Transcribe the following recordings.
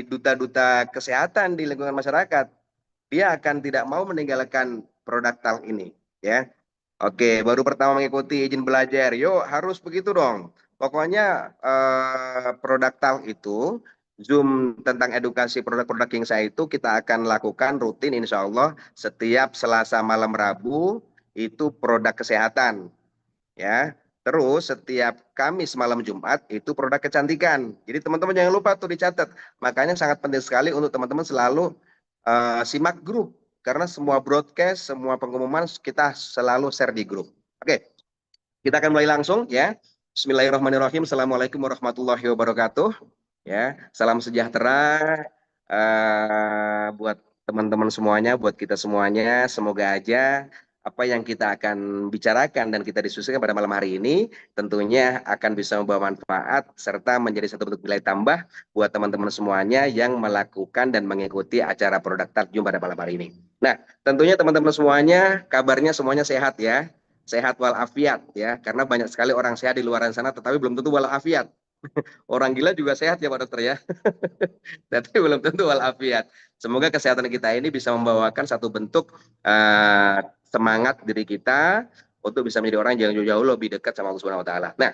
duta-duta kesehatan di lingkungan masyarakat, dia akan tidak mau meninggalkan produk talk ini, ya. Oke, baru pertama mengikuti izin belajar, yuk harus begitu dong. Pokoknya produk talk itu, Zoom tentang edukasi produk-produk Kingsa itu kita akan lakukan rutin insya Allah setiap Selasa malam Rabu itu produk kesehatan, ya. Terus setiap Kamis malam Jumat itu produk kecantikan. Jadi teman-teman jangan lupa tuh dicatat. Makanya sangat penting sekali untuk teman-teman selalu simak grup karena semua broadcast, semua pengumuman kita selalu share di grup. Oke, kita akan mulai langsung ya. Bismillahirrahmanirrahim. Assalamualaikum warahmatullahi wabarakatuh. Ya, salam sejahtera buat teman-teman semuanya, buat kita semuanya. Semoga aja apa yang kita akan bicarakan dan kita diskusikan pada malam hari ini tentunya akan bisa membawa manfaat serta menjadi satu bentuk nilai tambah buat teman-teman semuanya yang melakukan dan mengikuti acara produk takjum pada malam hari ini. Nah, tentunya teman-teman semuanya kabarnya semuanya sehat ya. Sehat walafiat ya, karena banyak sekali orang sehat di luar sana tetapi belum tentu walafiat. Orang gila juga sehat ya Pak Dokter ya. Tapi belum tentu walafiat. Semoga kesehatan kita ini bisa membawakan satu bentuk semangat diri kita untuk bisa menjadi orang yang jauh-jauh lebih dekat sama Allah Subhanahu wa taala. Nah,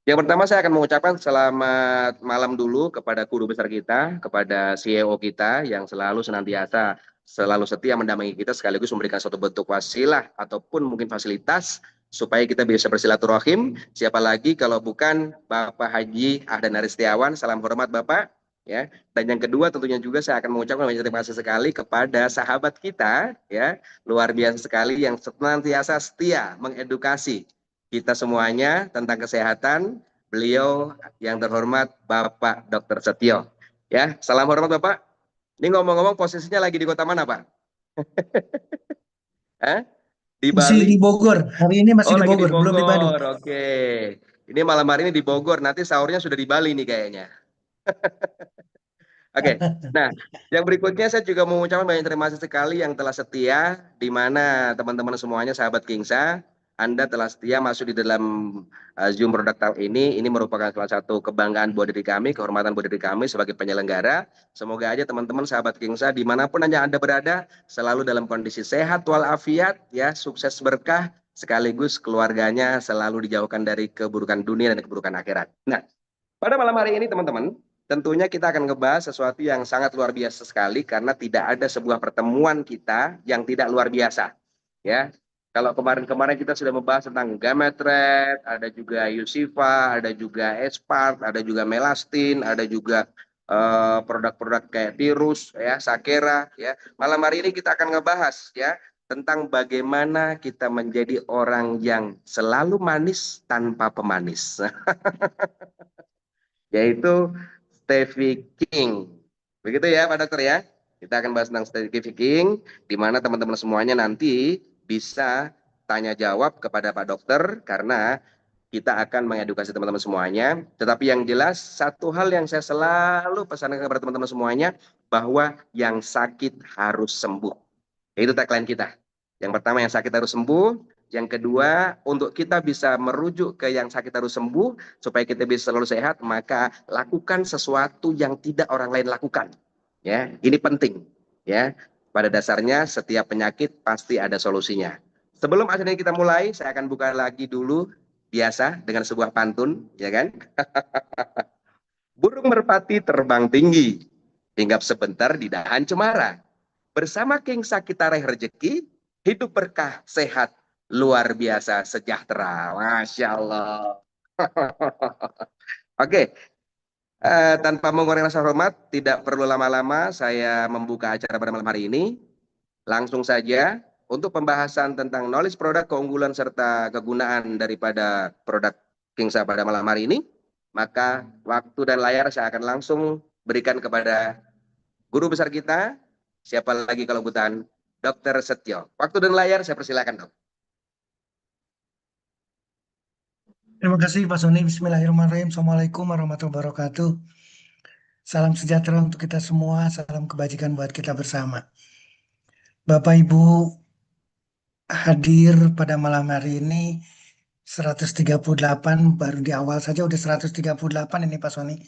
yang pertama saya akan mengucapkan selamat malam dulu kepada guru besar kita, kepada CEO kita yang selalu senantiasa selalu setia mendampingi kita sekaligus memberikan suatu bentuk wasilah ataupun mungkin fasilitas supaya kita bisa bersilaturahim. Siapa lagi kalau bukan Bapak Haji Ahdan Aristiawan. Salam hormat Bapak. Ya, dan yang kedua tentunya juga saya akan mengucapkan banyak terima kasih sekali kepada sahabat kita ya, luar biasa sekali yang senantiasa setia mengedukasi kita semuanya tentang kesehatan. Beliau yang terhormat Bapak Dr. Setio. Ya, salam hormat Bapak. Ini ngomong-ngomong posisinya lagi di kota mana Pak? Hah? Di Masih Bali? di Bogor. Hari ini masih Oh di lagi di Bogor, belum di Bandung. Bogor. Oke. Ini malam hari ini di Bogor. Nanti sahurnya sudah di Bali nih kayaknya. Oke, nah yang berikutnya saya juga mau mengucapkan banyak terima kasih sekali yang telah setia, di mana teman-teman semuanya sahabat Kingsa, Anda telah setia masuk di dalam Zoom Product Talk ini. Ini merupakan salah satu kebanggaan buat diri kami, kehormatan buat diri kami sebagai penyelenggara. Semoga aja teman-teman sahabat Kingsa, dimanapun aja Anda berada, selalu dalam kondisi sehat walafiat, ya, sukses berkah, sekaligus keluarganya selalu dijauhkan dari keburukan dunia dan keburukan akhirat. Nah, pada malam hari ini teman-teman, tentunya kita akan ngebahas sesuatu yang sangat luar biasa sekali karena tidak ada sebuah pertemuan kita yang tidak luar biasa. Ya, kalau kemarin-kemarin kita sudah membahas tentang gametret, ada juga Yusifa, ada juga Espart, ada juga Melastin, ada juga produk-produk kayak Tirus, ya, Sakera, ya. Malam hari ini kita akan ngebahas ya tentang bagaimana kita menjadi orang yang selalu manis tanpa pemanis. Yaitu Stevie King. Begitu ya Pak Dokter ya. Kita akan bahas tentang Stevie King, di mana teman-teman semuanya nanti bisa tanya jawab kepada Pak Dokter karena kita akan mengedukasi teman-teman semuanya. Tetapi yang jelas satu hal yang saya selalu pesankan kepada teman-teman semuanya bahwa yang sakit harus sembuh. Itu tagline kita. Yang pertama yang sakit harus sembuh, yang kedua untuk kita bisa merujuk ke yang sakit harus sembuh supaya kita bisa selalu sehat, maka lakukan sesuatu yang tidak orang lain lakukan. Ya, ini penting. Ya, pada dasarnya setiap penyakit pasti ada solusinya. Sebelum akhirnya kita mulai, saya akan buka lagi dulu biasa dengan sebuah pantun, ya kan? Burung merpati terbang tinggi, hinggap sebentar di dahan cemara. Bersama King kita raih rezeki, hidup berkah, sehat, luar biasa, sejahtera. Masya Allah. Oke, tanpa mengurangi rasa hormat, tidak perlu lama-lama saya membuka acara pada malam hari ini. Langsung saja, untuk pembahasan tentang knowledge produk, keunggulan, serta kegunaan daripada produk Kingsa pada malam hari ini, maka waktu dan layar saya akan langsung berikan kepada guru besar kita, siapa lagi kalau bukan Dr. Setio. Waktu dan layar saya persilakan dok. Terima kasih Pak Sony. Bismillahirrahmanirrahim. Assalamualaikum warahmatullahi wabarakatuh. Salam sejahtera untuk kita semua. Salam kebajikan buat kita bersama. Bapak Ibu hadir pada malam hari ini 138, baru di awal saja udah 138 ini Pak Sony.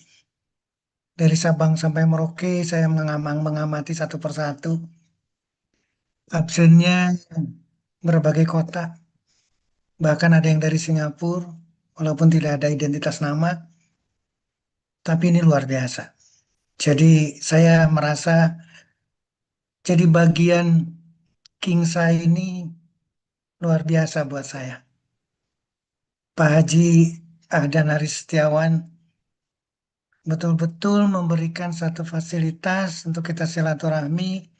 Dari Sabang sampai Merauke, saya mengamati satu persatu. Absennya berbagai kota, bahkan ada yang dari Singapura, walaupun tidak ada identitas nama, tapi ini luar biasa. Jadi saya merasa jadi bagian King Sai ini luar biasa buat saya. Pak Haji Ahdan Haris Setiawan betul-betul memberikan satu fasilitas untuk kita silaturahmi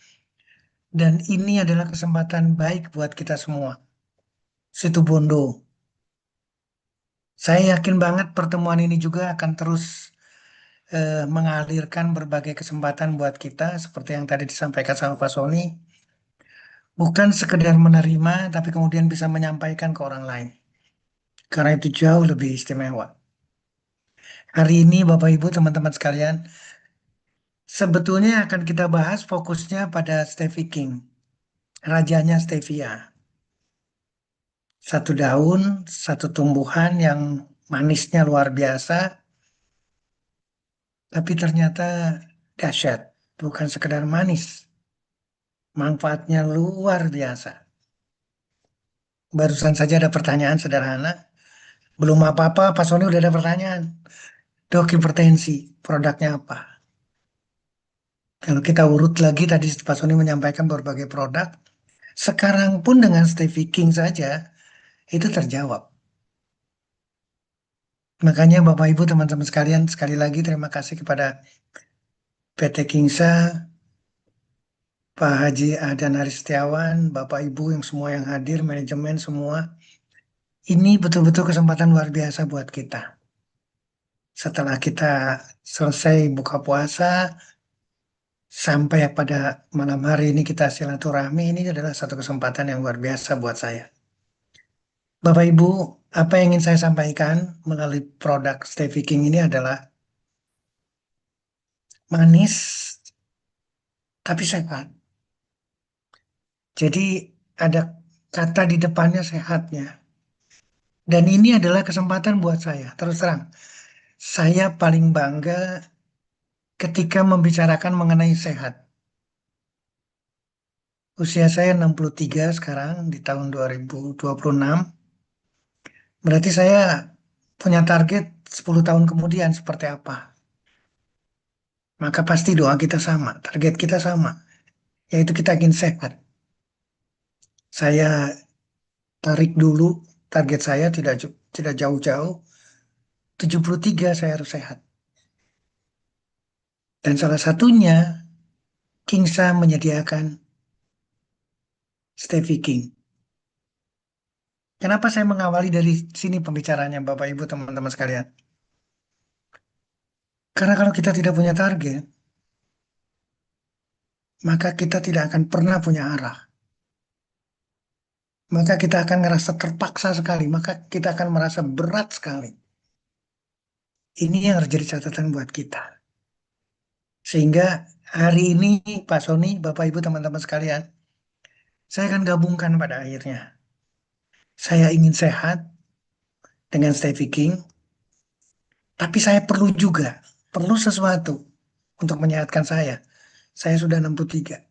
dan ini adalah kesempatan baik buat kita semua. Situ Bondo. Saya yakin banget pertemuan ini juga akan terus mengalirkan berbagai kesempatan buat kita seperti yang tadi disampaikan sama Pak Sony. Bukan sekedar menerima, tapi kemudian bisa menyampaikan ke orang lain. Karena itu jauh lebih istimewa. Hari ini Bapak Ibu teman-teman sekalian, sebetulnya akan kita bahas fokusnya pada Stevie King, rajanya stevia. Satu daun, satu tumbuhan yang manisnya luar biasa, tapi ternyata dahsyat, bukan sekedar manis. Manfaatnya luar biasa. Barusan saja ada pertanyaan sederhana, belum apa-apa Pak Sony udah ada pertanyaan. Dok, hipertensi, produknya apa? Kalau kita urut lagi tadi Pak Sony menyampaikan berbagai produk, sekarang pun dengan Stevie King saja itu terjawab. Makanya Bapak Ibu teman-teman sekalian sekali lagi terima kasih kepada PT Kingsa, Pak Haji Ahdan Haris Setiawan, Bapak Ibu yang semua yang hadir, manajemen semua. Ini betul-betul kesempatan luar biasa buat kita. Setelah kita selesai buka puasa, sampai pada malam hari ini kita silaturahmi, ini adalah satu kesempatan yang luar biasa buat saya. Bapak Ibu, apa yang ingin saya sampaikan melalui produk Stevie King ini adalah manis tapi sehat. Jadi ada kata di depannya sehatnya. Dan ini adalah kesempatan buat saya. Terus terang, saya paling bangga ketika membicarakan mengenai sehat. Usia saya 63 sekarang di tahun 2026. Berarti saya punya target 10 tahun kemudian seperti apa. Maka pasti doa kita sama, target kita sama, yaitu kita ingin sehat. Saya tarik dulu target saya tidak jauh-jauh, 73 saya harus sehat. Dan salah satunya Kingsa menyediakan Stevie King. Kenapa saya mengawali dari sini pembicaranya Bapak Ibu teman-teman sekalian? Karena kalau kita tidak punya target, maka kita tidak akan pernah punya arah. Maka kita akan merasa terpaksa sekali, maka kita akan merasa berat sekali. Ini yang harus jadi catatan buat kita. Sehingga hari ini Pak Sony, Bapak Ibu teman-teman sekalian, saya akan gabungkan pada akhirnya. Saya ingin sehat dengan Stevie King, tapi saya perlu sesuatu untuk menyehatkan saya. Saya sudah 63.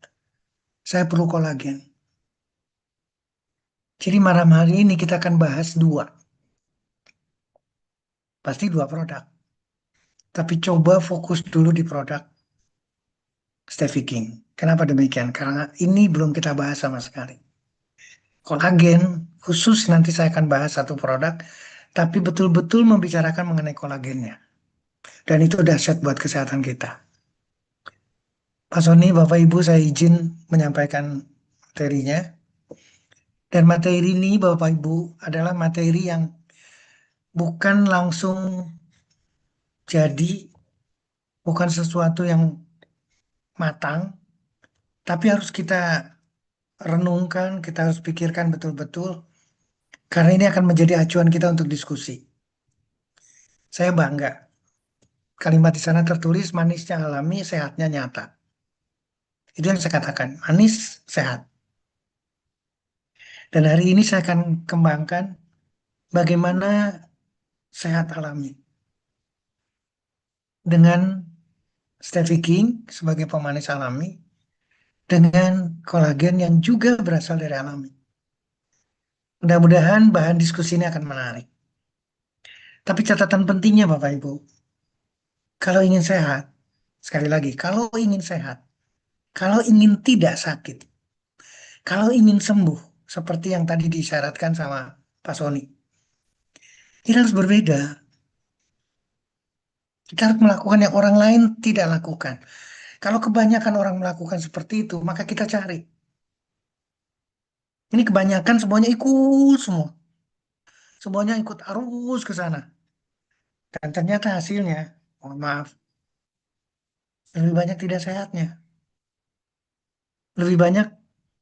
Saya perlu kolagen. Jadi malam hari ini kita akan bahas dua. Pasti dua produk. Tapi coba fokus dulu di produk Stevie King. Kenapa demikian? Karena ini belum kita bahas sama sekali. Kolagen, khusus nanti saya akan bahas satu produk, tapi betul-betul membicarakan mengenai kolagennya. Dan itu dahsyat buat kesehatan kita. Pak Sony, Bapak Ibu, saya izin menyampaikan materinya. Dan materi ini, Bapak Ibu, adalah materi yang bukan langsung jadi, bukan sesuatu yang matang, tapi harus kita renungkan, kita harus pikirkan betul-betul, karena ini akan menjadi acuan kita untuk diskusi. Saya bangga. Kalimat di sana tertulis manisnya alami, sehatnya nyata. Itu yang saya katakan, manis, sehat. Dan hari ini saya akan kembangkan bagaimana sehat alami. Dengan Stevie King sebagai pemanis alami dengan kolagen yang juga berasal dari alami. Mudah-mudahan bahan diskusi ini akan menarik. Tapi catatan pentingnya Bapak Ibu, kalau ingin sehat, sekali lagi, kalau ingin sehat, kalau ingin tidak sakit, kalau ingin sembuh, seperti yang tadi disyaratkan sama Pak Sony, kita harus berbeda. Kita harus melakukan yang orang lain tidak lakukan. Kalau kebanyakan orang melakukan seperti itu, maka kita cari. Ini kebanyakan semuanya ikut semua. Semuanya ikut arus ke sana. Dan ternyata hasilnya, mohon maaf, lebih banyak tidak sehatnya. Lebih banyak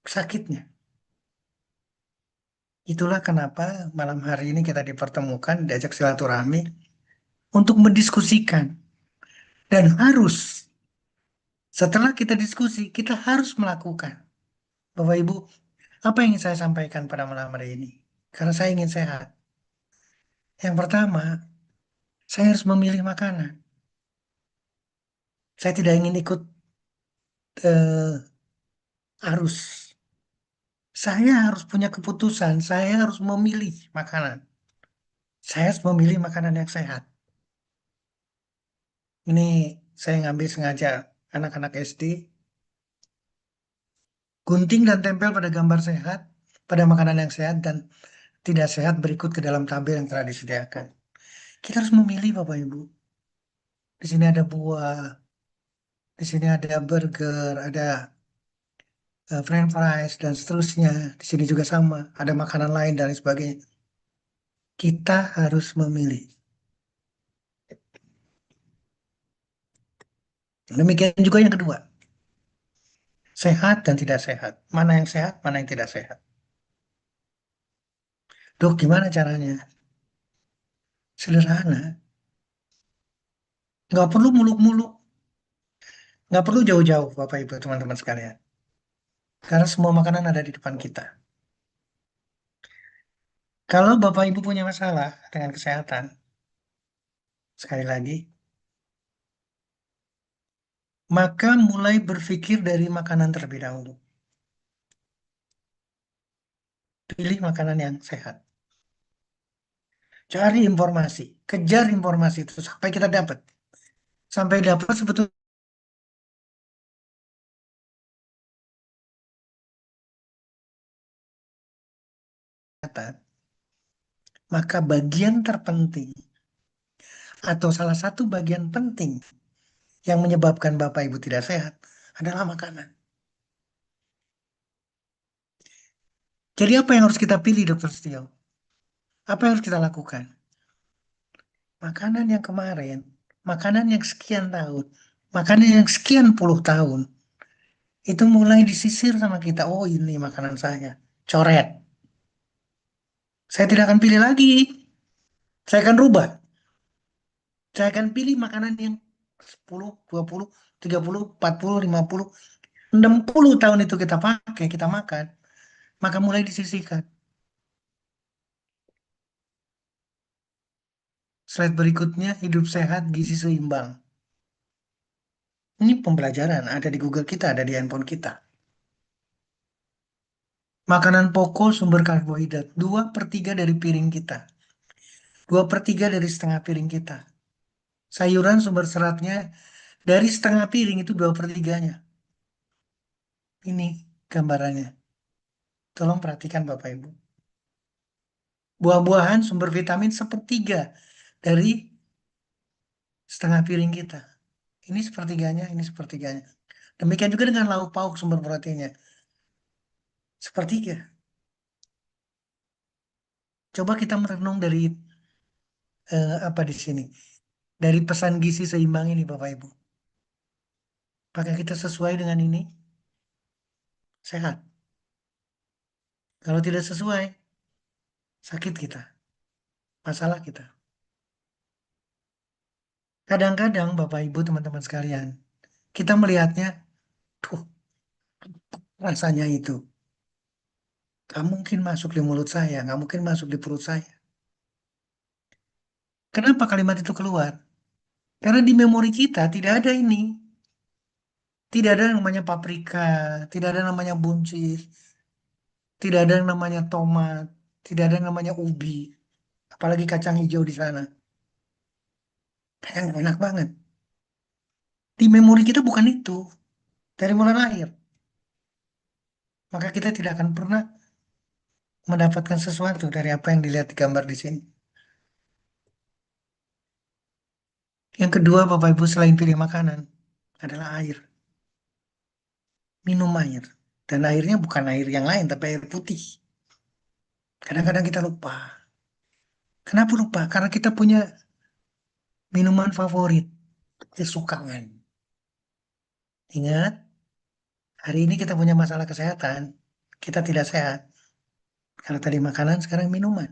sakitnya. Itulah kenapa malam hari ini kita dipertemukan, diajak silaturahmi untuk mendiskusikan. Dan harus, setelah kita diskusi, kita harus melakukan. Bapak Ibu, apa yang ingin saya sampaikan pada malam hari ini? Karena saya ingin sehat. Yang pertama, saya harus memilih makanan. Saya tidak ingin ikut eh, arus. Saya harus punya keputusan. Saya harus memilih makanan. Saya harus memilih makanan yang sehat. Ini saya ngambil sengaja anak-anak SD. Gunting dan tempel pada gambar sehat, pada makanan yang sehat dan tidak sehat berikut ke dalam tabel yang telah disediakan. Kita harus memilih Bapak Ibu. Di sini ada buah, di sini ada burger, ada French fries dan seterusnya. Di sini juga sama, ada makanan lain dan lain sebagainya. Kita harus memilih. Demikian juga yang kedua, sehat dan tidak sehat. Mana yang sehat, mana yang tidak sehat. Dok, gimana caranya? Sederhana. Nggak perlu muluk-muluk. Nggak perlu jauh-jauh, Bapak Ibu, teman-teman sekalian. Karena semua makanan ada di depan kita. Kalau Bapak Ibu punya masalah dengan kesehatan, sekali lagi, maka mulai berpikir dari makanan terlebih dahulu. Pilih makanan yang sehat. Cari informasi, kejar informasi itu sampai kita dapat. Sampai dapat sebetulnya, maka bagian terpenting atau salah satu bagian penting yang menyebabkan Bapak Ibu tidak sehat adalah makanan. Jadi apa yang harus kita pilih, Dokter Setio? Apa yang harus kita lakukan? Makanan yang kemarin, makanan yang sekian tahun, makanan yang sekian puluh tahun, itu mulai disisir sama kita. Oh, ini makanan saya. Coret. Saya tidak akan pilih lagi. Saya akan rubah. Saya akan pilih makanan yang 10, 20, 30, 40, 50, 60 tahun itu kita pakai, kita makan. Maka mulai disisihkan. Slide berikutnya, hidup sehat, gizi seimbang. Ini pembelajaran, ada di Google kita, ada di handphone kita. Makanan pokok sumber karbohidrat, 2/3 dari piring kita. 2/3 dari setengah piring kita. Sayuran sumber seratnya dari setengah piring itu 2/3-nya. Ini gambarannya. Tolong perhatikan Bapak Ibu. Buah-buahan sumber vitamin 1/3 dari setengah piring kita. Ini sepertiganya, ini sepertiganya. Demikian juga dengan lauk pauk sumber proteinnya. Sepertiga. Coba kita merenung dari apa di sini. Dari pesan gizi seimbang ini Bapak Ibu. Apakah kita sesuai dengan ini? Sehat. Kalau tidak sesuai, sakit kita. Masalah kita. Kadang-kadang Bapak Ibu teman-teman sekalian, kita melihatnya, tuh rasanya itu. Gak mungkin masuk di mulut saya, gak mungkin masuk di perut saya. Kenapa kalimat itu keluar? Karena di memori kita tidak ada ini. Tidak ada yang namanya paprika, tidak ada yang namanya buncis, tidak ada yang namanya tomat, tidak ada yang namanya ubi, apalagi kacang hijau di sana. Yang enak banget. Di memori kita bukan itu. Dari mulai lahir, maka kita tidak akan pernah mendapatkan sesuatu dari apa yang dilihat di gambar di sini. Yang kedua, Bapak Ibu, selain pilih makanan, adalah air. Minum air. Dan airnya bukan air yang lain, tapi air putih. Kadang-kadang kita lupa. Kenapa lupa? Karena kita punya minuman favorit, kesukaan. Ingat, hari ini kita punya masalah kesehatan. Kita tidak sehat. Karena tadi makanan, sekarang minuman.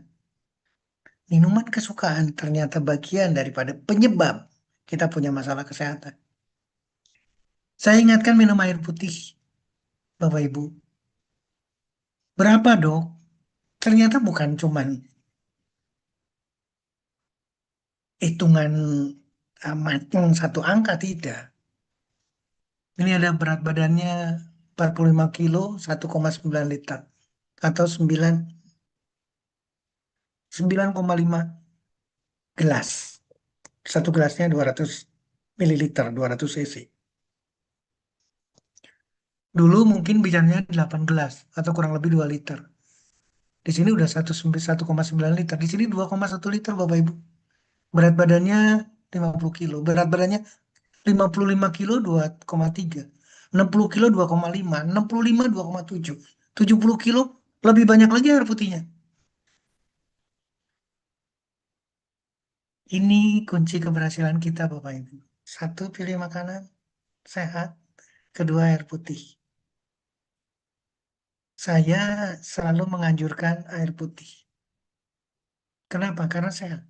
Minuman kesukaan ternyata bagian daripada penyebab kita punya masalah kesehatan. Saya ingatkan minum air putih, Bapak Ibu. Berapa dok? Ternyata bukan cuman hitungan matang satu angka, tidak. Ini ada berat badannya 45 kilo, 1,9 liter. Atau 9,5 gelas. Satu gelasnya 200 mililiter, 200 cc. Dulu mungkin bicaranya 8 gelas atau kurang lebih 2 liter. Di sini udah 1,9 liter. Di sini 2,1 liter Bapak Ibu. Berat badannya 50 kilo. Berat badannya 55 kilo 2,3. 60 kilo 2,5. 65 2,7. 70 kilo lebih banyak lagi air putihnya. Ini kunci keberhasilan kita Bapak Ibu. Satu, pilih makanan sehat. Kedua, air putih. Saya selalu menganjurkan air putih. Kenapa? Karena sehat.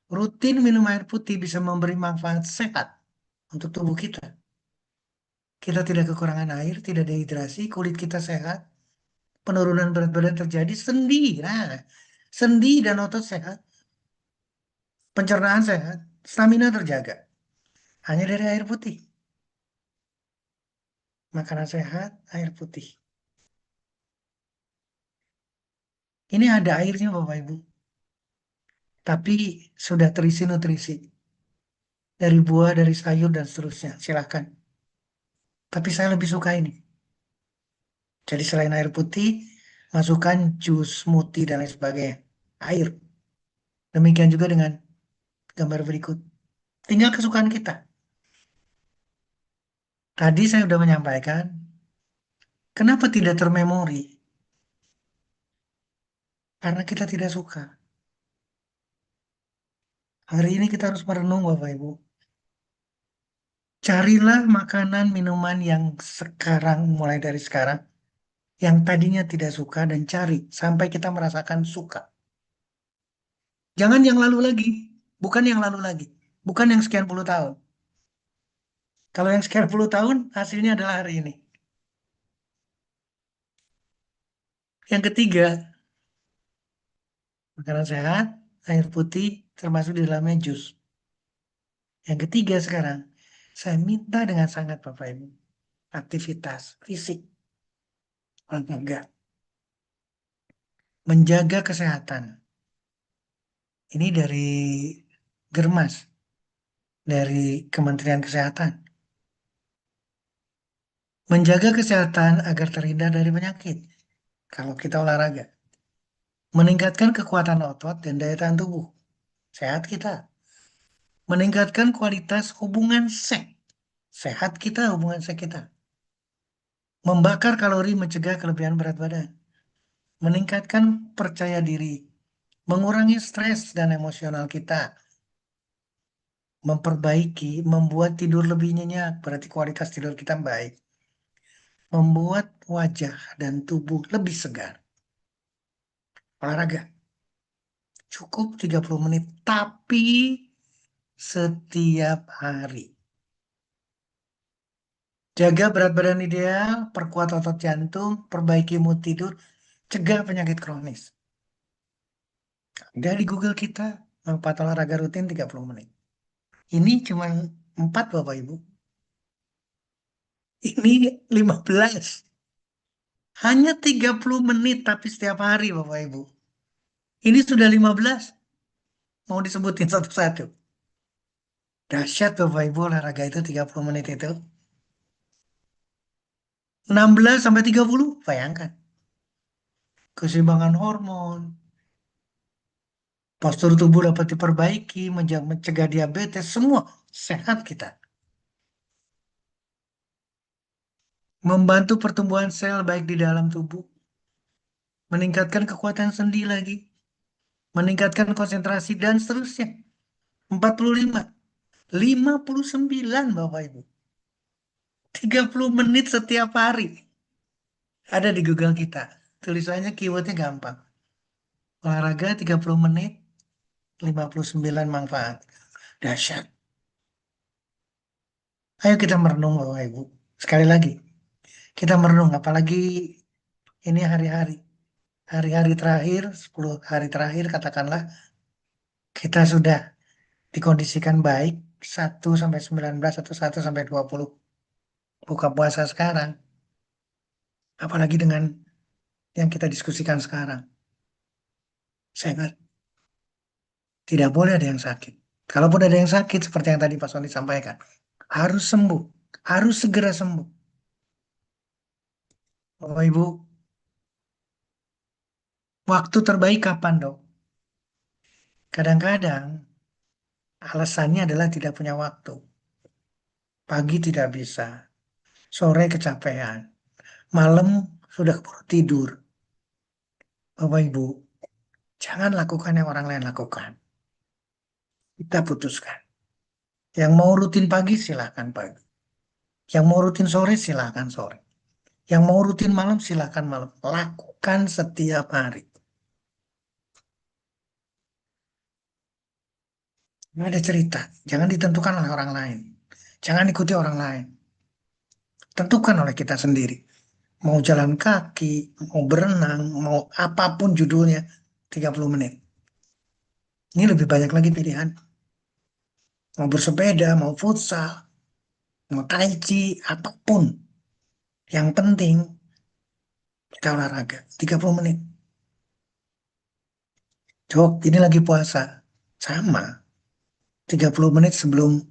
Rutin minum air putih bisa memberi manfaat sehat untuk tubuh kita. Kita tidak kekurangan air, tidak dehidrasi, kulit kita sehat, penurunan berat badan terjadi, sendi. Nah, sendi dan otot sehat, pencernaan sehat, stamina terjaga. Hanya dari air putih. Makanan sehat, air putih. Ini ada airnya Bapak Ibu. Tapi sudah terisi nutrisi. Dari buah, dari sayur, dan seterusnya. Silahkan. Tapi saya lebih suka ini. Jadi selain air putih, masukkan jus, smoothie, dan lain sebagainya. Air. Demikian juga dengan gambar berikut. Tinggal kesukaan kita. Tadi saya sudah menyampaikan, kenapa tidak termemori? Karena kita tidak suka. Hari ini kita harus merenung, Bapak Ibu. Carilah makanan, minuman yang sekarang, mulai dari sekarang, yang tadinya tidak suka, dan cari sampai kita merasakan suka. Jangan yang lalu lagi. Bukan yang lalu lagi. Bukan yang sekian puluh tahun. Kalau yang sekian puluh tahun, hasilnya adalah hari ini. Yang ketiga, makanan sehat, air putih, termasuk di dalamnya jus. Yang ketiga sekarang, saya minta dengan sangat Bapak Ibu, aktivitas fisik, olahraga, menjaga kesehatan. Ini dari Germas, dari Kementerian Kesehatan. Menjaga kesehatan agar terhindar dari penyakit. Kalau kita olahraga. Meningkatkan kekuatan otot dan daya tahan tubuh. Sehat kita. Meningkatkan kualitas hubungan seks. Sehat kita, hubungan seks kita. Membakar kalori, mencegah kelebihan berat badan. Meningkatkan percaya diri. Mengurangi stres dan emosional kita. Memperbaiki, membuat tidur lebih nyenyak. Berarti kualitas tidur kita baik. Membuat wajah dan tubuh lebih segar. Olahraga. Cukup 30 menit. Tapi setiap hari. Jaga berat badan ideal, perkuat otot jantung, perbaiki mood tidur, cegah penyakit kronis. Dari Google kita, manfaat olahraga rutin 30 menit. Ini cuma 4 Bapak Ibu. Ini 15. Hanya 30 menit tapi setiap hari Bapak Ibu. Ini sudah 15. Mau disebutin satu-satu. Dahsyat Bapak Ibu olahraga itu 30 menit itu. 16 sampai 30, bayangkan. Keseimbangan hormon, postur tubuh dapat diperbaiki, mencegah diabetes, semua sehat kita. Membantu pertumbuhan sel baik di dalam tubuh, meningkatkan kekuatan sendi lagi, meningkatkan konsentrasi dan seterusnya. 45, 59 Bapak Ibu. 30 menit setiap hari. Ada di Google kita. Tulisannya keywordnya gampang. Olahraga 30 menit, 59 manfaat. Dahsyat. Ayo kita merenung Bapak Ibu. Sekali lagi, kita merenung. Apalagi ini hari-hari. Hari-hari terakhir, 10 hari terakhir katakanlah, kita sudah dikondisikan baik. 1 sampai 19 atau 1 sampai 20 buka puasa sekarang. Apalagi dengan yang kita diskusikan sekarang. Saya tidak boleh ada yang sakit. Kalaupun ada yang sakit, seperti yang tadi Pak Soni sampaikan, harus sembuh, harus segera sembuh. Bapak Ibu, waktu terbaik kapan dok? Kadang-kadang alasannya adalah tidak punya waktu. Pagi tidak bisa, sore kecapean, malam sudah keburu tidur. Bapak Ibu, jangan lakukan yang orang lain lakukan. Kita putuskan. Yang mau rutin pagi silahkan pagi. Yang mau rutin sore silahkan sore. Yang mau rutin malam silahkan malam. Lakukan setiap hari. Nggak ada cerita. Jangan ditentukan oleh orang lain. Jangan ikuti orang lain. Tentukan oleh kita sendiri. Mau jalan kaki, mau berenang, mau apapun judulnya, 30 menit. Ini lebih banyak lagi pilihan. Mau bersepeda, mau futsal, mau tai chi, apapun. Yang penting kita olahraga. 30 menit. Jok, ini lagi puasa. Sama. 30 menit sebelum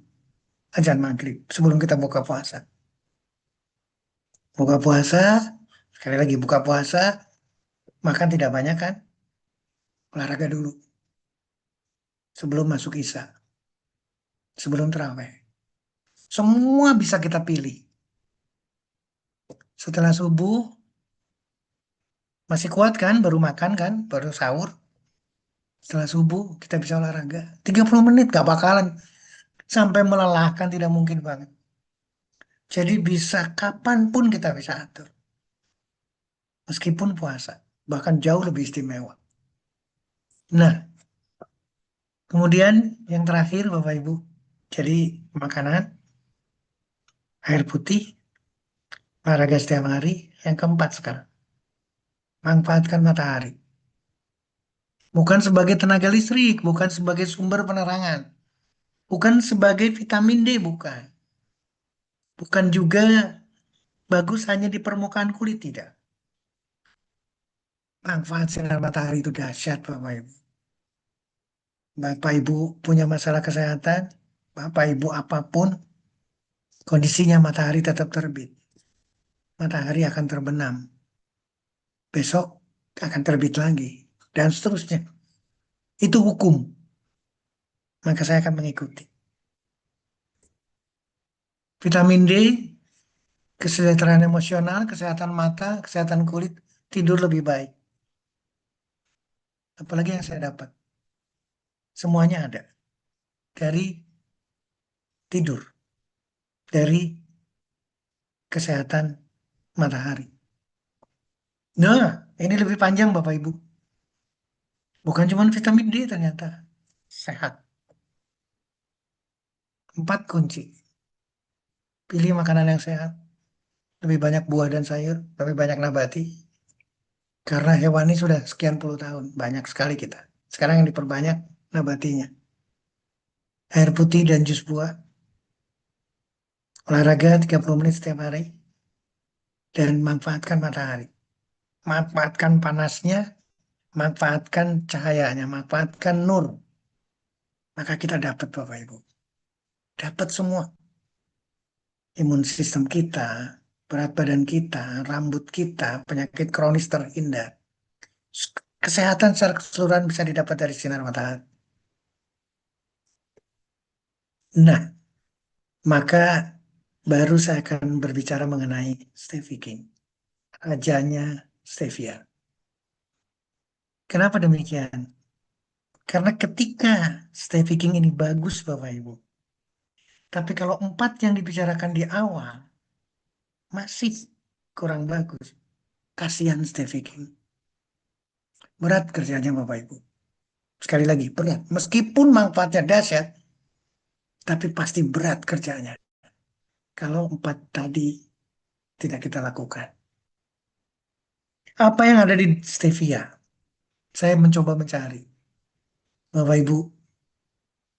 azan maghrib. Sebelum kita buka puasa. Buka puasa, sekali lagi buka puasa, makan tidak banyak kan? Olahraga dulu. Sebelum masuk isya. Sebelum terawih. Semua bisa kita pilih. Setelah subuh, masih kuat kan? Baru makan kan? Baru sahur. Setelah subuh, kita bisa olahraga. 30 menit, gak bakalan. Sampai melelahkan, tidak mungkin banget. Jadi bisa kapanpun kita bisa atur. Meskipun puasa. Bahkan jauh lebih istimewa. Nah, kemudian yang terakhir Bapak Ibu. Jadi makanan, air putih, olahraga setiap hari. Yang keempat sekarang. Manfaatkan matahari. Bukan sebagai tenaga listrik, bukan sebagai sumber penerangan. Bukan sebagai vitamin D, bukan. Bukan juga bagus hanya di permukaan kulit, tidak. Manfaat sinar matahari itu dahsyat, Bapak Ibu. Bapak Ibu punya masalah kesehatan, Bapak Ibu apapun, kondisinya matahari tetap terbit. Matahari akan terbenam. Besok akan terbit lagi. Dan seterusnya. Itu hukum. Maka saya akan mengikuti. Vitamin D, kesejahteraan emosional, kesehatan mata, kesehatan kulit, tidur lebih baik. Apalagi yang saya dapat. Semuanya ada. Dari tidur. Dari kesehatan matahari. Nah, ini lebih panjang Bapak Ibu. Bukan cuma vitamin D ternyata. Sehat. 4 kunci. Pilih makanan yang sehat. Lebih banyak buah dan sayur. Lebih banyak nabati. Karena hewani sudah sekian puluh tahun. Banyak sekali kita. Sekarang yang diperbanyak nabatinya. Air putih dan jus buah. Olahraga 30 menit setiap hari. dan manfaatkan matahari. Manfaatkan panasnya, manfaatkan cahayanya, manfaatkan nur. Maka kita dapat Bapak Ibu. Dapat semua. Imun sistem kita, berat badan kita, rambut kita, penyakit kronis terhindar. Kesehatan secara keseluruhan bisa didapat dari sinar matahari. Nah, maka baru saya akan berbicara mengenai Stevie King, rajanya stevia. Kenapa demikian? Karena ketika Stevie King ini bagus Bapak Ibu, tapi kalau 4 yang dibicarakan di awal masih kurang bagus, kasihan Stevie King. Berat kerjanya Bapak Ibu. Sekali lagi, berat. Meskipun manfaatnya dahsyat, tapi pasti berat kerjanya. Kalau 4 tadi tidak kita lakukan. Apa yang ada di stevia? Saya mencoba mencari. Bapak Ibu,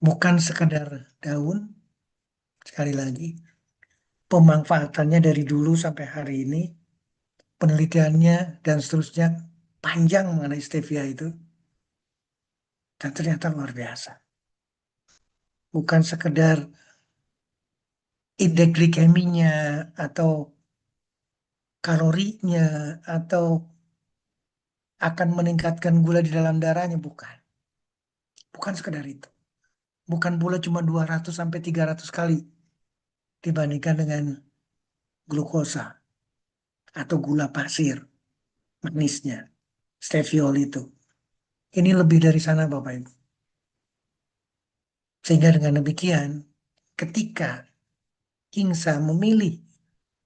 bukan sekadar daun, sekali lagi, pemanfaatannya dari dulu sampai hari ini, penelitiannya dan seterusnya panjang mengenai stevia itu, dan ternyata luar biasa. Bukan sekedar indeks glikeminya atau kalorinya atau akan meningkatkan gula di dalam darahnya, bukan. Bukan sekedar itu. Bukan pula cuma 200 sampai 300 kali dibandingkan dengan glukosa atau gula pasir, manisnya, steviol itu. Ini lebih dari sana Bapak Ibu. Sehingga dengan demikian, ketika Kingsa memilih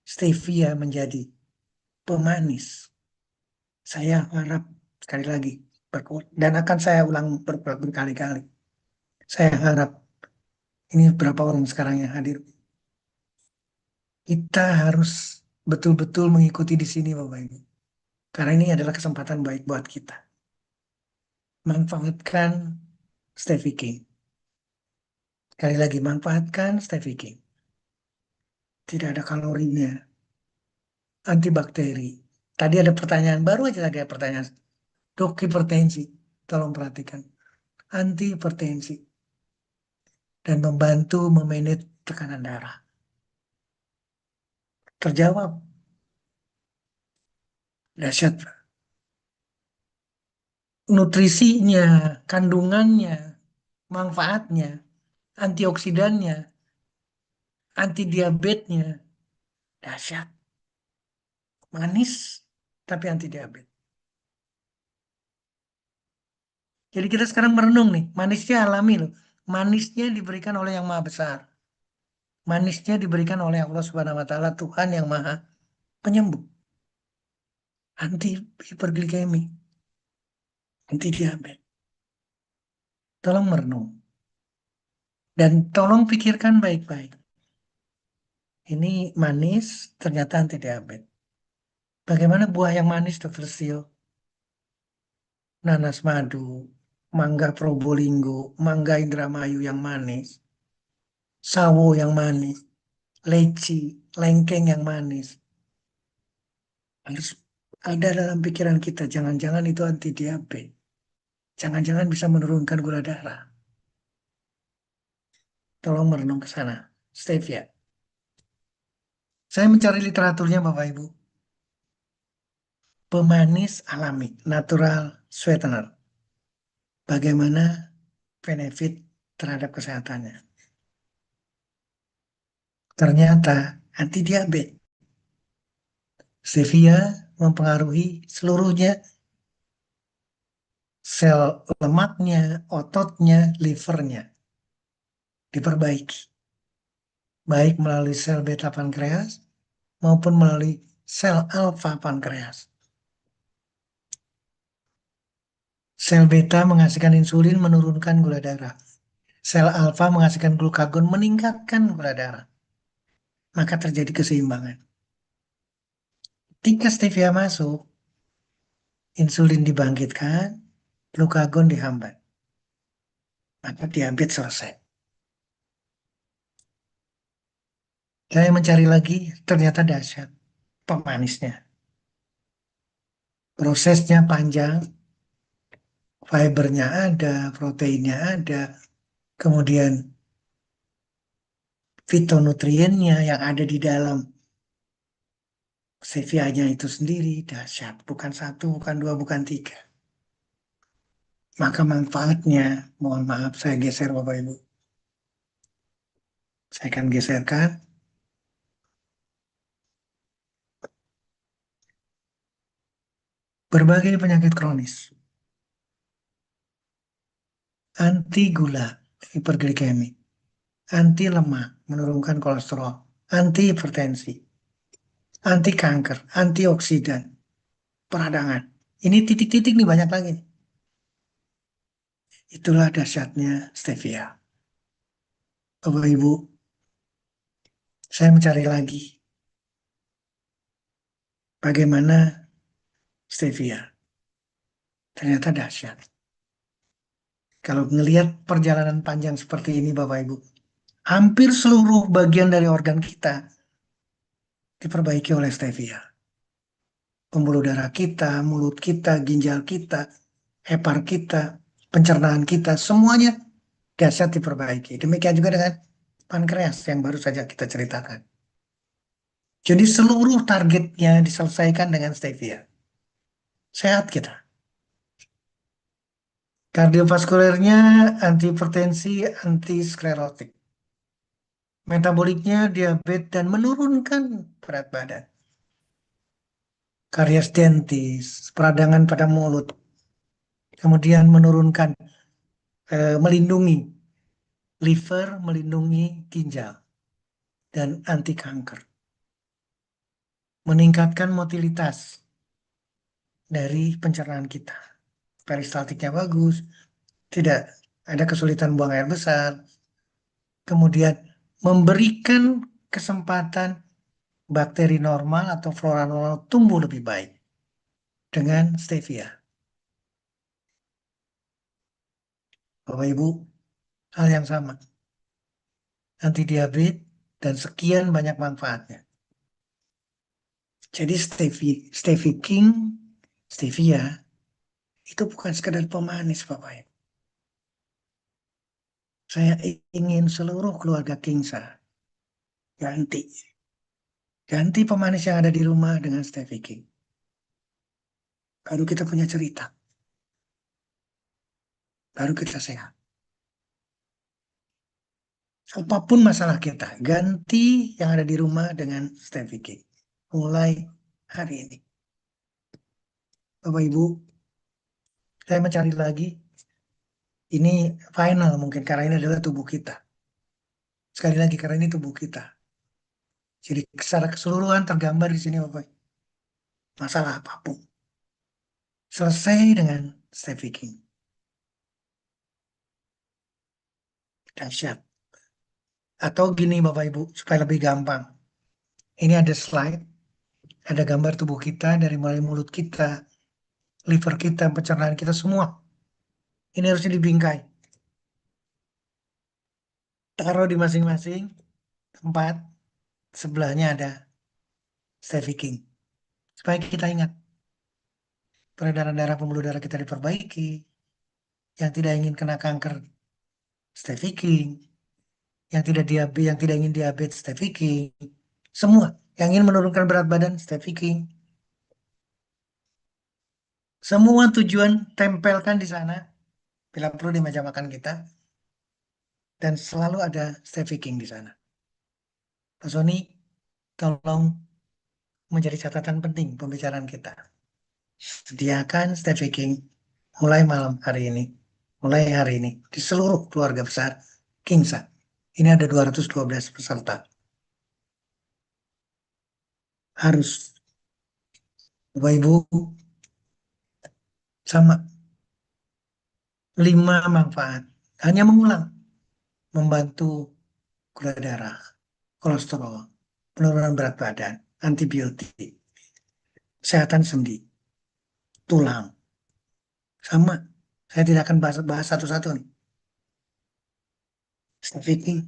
stevia menjadi pemanis, saya harap sekali lagi dan akan saya ulang berkali-kali. Saya harap ini berapa orang sekarang yang hadir. Kita harus betul-betul mengikuti di sini Bapak Ibu. Karena ini adalah kesempatan baik buat kita. Manfaatkan Stevie King. Sekali lagi, manfaatkan Stevie King. Tidak ada kalorinya. Antibakteri. Tadi ada pertanyaan, baru aja tadi ada pertanyaan. Dok, hipertensi. Tolong perhatikan. Antihipertensi. Dan membantu memanage tekanan darah. Terjawab. Dahsyat. Nutrisinya, kandungannya, manfaatnya, antioksidannya, anti diabetesnya, dahsyat. Manis, tapi anti diabetes. Jadi kita sekarang merenung nih, manisnya alami loh. Manisnya diberikan oleh Yang Maha Besar. Manisnya diberikan oleh Allah Subhanahu wa taala, Tuhan yang Maha Penyembuh. Anti hiperglikemi, anti diabetes. Tolong merenung. Dan tolong pikirkan baik-baik. Ini manis, ternyata anti diabetes. Bagaimana buah yang manis, Dr. Stio? Nanas madu, mangga Probolinggo, mangga Indramayu yang manis, sawo yang manis, leci, lengkeng yang manis. Harus ada dalam pikiran kita, jangan-jangan itu anti diabetes. Jangan-jangan bisa menurunkan gula darah. Tolong merenung ke sana. Stevia. Saya mencari literaturnya Bapak Ibu. Pemanis alami, natural sweetener. Bagaimana benefit terhadap kesehatannya. Ternyata anti diabetes. Stevia mempengaruhi seluruhnya sel lemaknya, ototnya, livernya diperbaiki. Baik melalui sel beta pankreas maupun melalui sel alfa pankreas. Sel beta menghasilkan insulin menurunkan gula darah. Sel alfa menghasilkan glukagon meningkatkan gula darah. Maka terjadi keseimbangan. Ketika stevia masuk, insulin dibangkitkan, glukagon dihambat. Maka diabetes selesai. Saya mencari lagi, ternyata dahsyat. pemanisnya. Prosesnya panjang, fibernya ada, proteinnya ada, kemudian fitonutriennya yang ada di dalam stevia-nya itu sendiri dahsyat. Bukan satu, bukan dua, bukan tiga. Maka manfaatnya, mohon maaf saya geser Bapak Ibu. Saya akan geserkan. Berbagai penyakit kronis, anti gula, hiperglikemi, anti lemak, menurunkan kolesterol, anti hipertensi, anti kanker, antioksidan, peradangan. Ini titik-titik nih banyak lagi. Itulah dahsyatnya stevia. Bapak Ibu, saya mencari lagi bagaimana stevia. Ternyata dahsyat. Kalau melihat perjalanan panjang seperti ini Bapak Ibu, hampir seluruh bagian dari organ kita diperbaiki oleh stevia. Pembuluh darah kita, mulut kita, ginjal kita, hepar kita, pencernaan kita, semuanya dahsyat diperbaiki. Demikian juga dengan pankreas yang baru saja kita ceritakan. Jadi seluruh targetnya diselesaikan dengan stevia. Sehat kita. Kardiovaskulernya antihipertensi, antisklerotik. Metaboliknya diabetes dan menurunkan berat badan. Karies dentis, peradangan pada mulut. Kemudian menurunkan, melindungi liver, melindungi ginjal. Dan anti kanker. Meningkatkan motilitas dari pencernaan kita. Peristaltiknya bagus, tidak ada kesulitan buang air besar. Kemudian memberikan kesempatan bakteri normal atau flora normal tumbuh lebih baik dengan stevia. Bapak Ibu, hal yang sama. Anti diabetes dan sekian banyak manfaatnya. Jadi stevia king, stevia itu bukan sekedar pemanis Bapak Ibu. Saya ingin seluruh keluarga Kingsa ganti. Ganti pemanis yang ada di rumah dengan stevia king. Baru kita punya cerita. Baru kita sehat. Apapun masalah kita, ganti yang ada di rumah dengan stevia king. Mulai hari ini. Bapak Ibu, saya mencari lagi. Ini final mungkin karena ini adalah tubuh kita. Sekali lagi karena ini tubuh kita. Jadi secara keseluruhan tergambar di sini Bapak. Masalah apapun. Selesai dengan stevia king. Dahsyat. Atau gini Bapak Ibu, supaya lebih gampang. Ini ada slide, ada gambar tubuh kita dari mulai mulut kita, liver kita, pencernaan kita semua. Ini harusnya dibingkai. Taruh di masing-masing tempat, sebelahnya ada stevia king. Supaya kita ingat, peredaran darah pembuluh darah kita diperbaiki, yang tidak ingin kena kanker, stevia king, yang tidak ingin diabetes, stevia king, semua yang ingin menurunkan berat badan, stevia king. Semua tujuan tempelkan di sana, bila perlu di meja makan kita, dan selalu ada stevia king di sana. Pak Sony, tolong menjadi catatan penting pembicaraan kita. Sediakan stevia king mulai malam hari ini, mulai hari ini, di seluruh keluarga besar Kingsa. Ini ada 212 peserta. Harus. Bapak Ibu, sama. 5 manfaat. Hanya mengulang. Membantu gula darah, kolesterol, penurunan berat badan, antibiotik, kesehatan sendi, tulang. Sama. Saya tidak akan bahas satu-satu nih. Stevia king.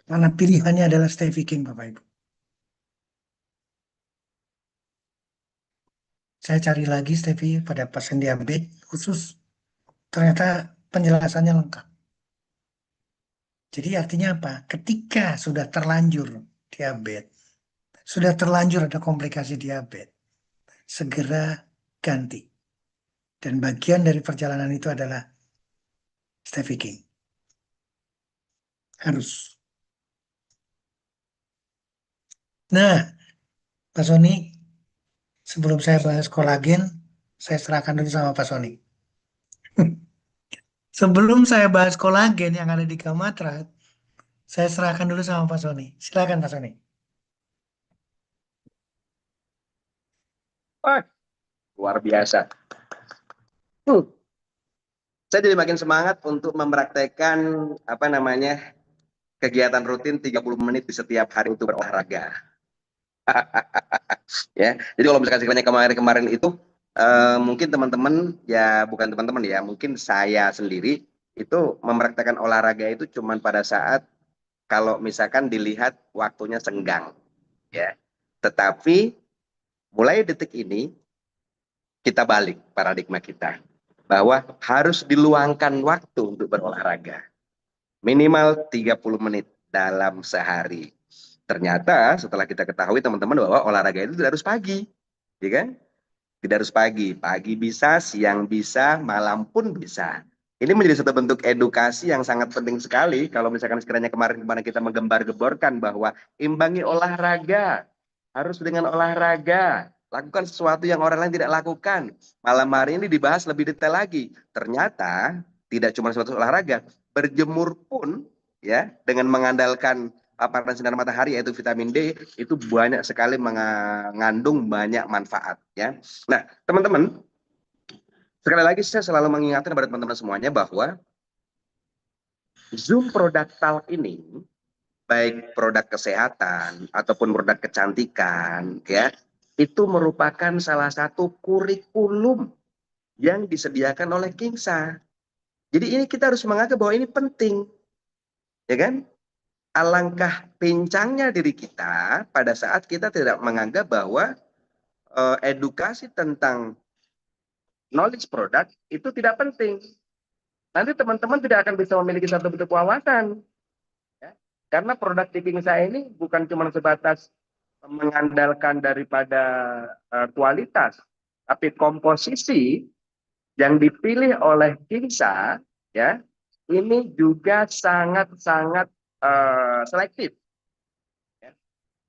Karena pilihannya adalah stevia king, Bapak Ibu. Saya cari lagi Stevie pada pasien diabetes khusus, ternyata penjelasannya lengkap. Jadi artinya apa? Ketika sudah terlanjur diabetes, sudah terlanjur ada komplikasi diabetes, segera ganti. Dan bagian dari perjalanan itu adalah Stevie King. Harus. Nah, Pak Sony, sebelum saya bahas kolagen, saya serahkan dulu sama Pak Sony. Sebelum saya bahas kolagen yang ada di Gamatrat, saya serahkan dulu sama Pak Sony. Silakan Pak Sony. Wah, luar biasa. Hmm, saya jadi makin semangat untuk mempraktekkan apa namanya kegiatan rutin 30 menit di setiap hari untuk berolahraga. Ya, jadi kalau misalkan sekiranya kemarin-kemarin itu mungkin teman-teman ya bukan teman-teman ya, mungkin saya sendiri itu mempraktekkan olahraga itu cuman pada saat kalau misalkan dilihat waktunya senggang, ya. Tetapi mulai detik ini kita balik paradigma kita bahwa harus diluangkan waktu untuk berolahraga minimal 30 menit dalam sehari. Ternyata setelah kita ketahui teman-teman bahwa olahraga itu tidak harus pagi, ya kan? Tidak harus pagi, pagi bisa, siang bisa, malam pun bisa. Ini menjadi satu bentuk edukasi yang sangat penting sekali kalau misalkan sekiranya kemarin-kemarin kita menggembar-geborkan bahwa imbangi olahraga, harus dengan olahraga, lakukan sesuatu yang orang lain tidak lakukan. Malam hari ini dibahas lebih detail lagi. Ternyata tidak cuma suatu olahraga, berjemur pun ya dengan mengandalkan paparan sinar matahari yaitu vitamin D itu banyak sekali mengandung banyak manfaat ya. Nah, teman-teman, sekali lagi saya selalu mengingatkan kepada teman-teman semuanya bahwa Zoom Product Talk ini baik produk kesehatan ataupun produk kecantikan ya, itu merupakan salah satu kurikulum yang disediakan oleh Kingsa. Jadi ini kita harus menganggap bahwa ini penting, ya kan? Alangkah pincangnya diri kita pada saat kita tidak menganggap bahwa edukasi tentang knowledge product itu tidak penting. Nanti teman-teman tidak akan bisa memiliki satu bentuk wawasan. Ya. Karena produk tipping saya ini bukan cuma sebatas mengandalkan daripada kualitas, tapi komposisi yang dipilih oleh Kinsa, ya, ini juga sangat-sangat selektif. Ya.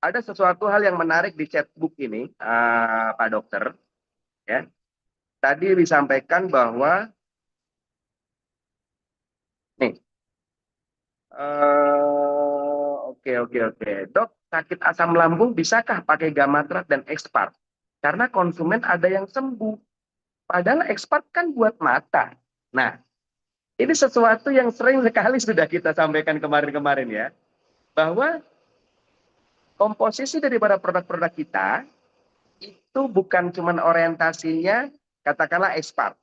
Ada sesuatu hal yang menarik di chatbook ini, Pak Dokter. Ya. Tadi disampaikan bahwa nih, oke. Dok, sakit asam lambung bisakah pakai Gamatrat dan Expart? Karena konsumen ada yang sembuh. Padahal Expart kan buat mata. Nah, ini sesuatu yang sering sekali sudah kita sampaikan kemarin-kemarin ya. Bahwa komposisi daripada produk-produk kita itu bukan cuma orientasinya katakanlah Expart.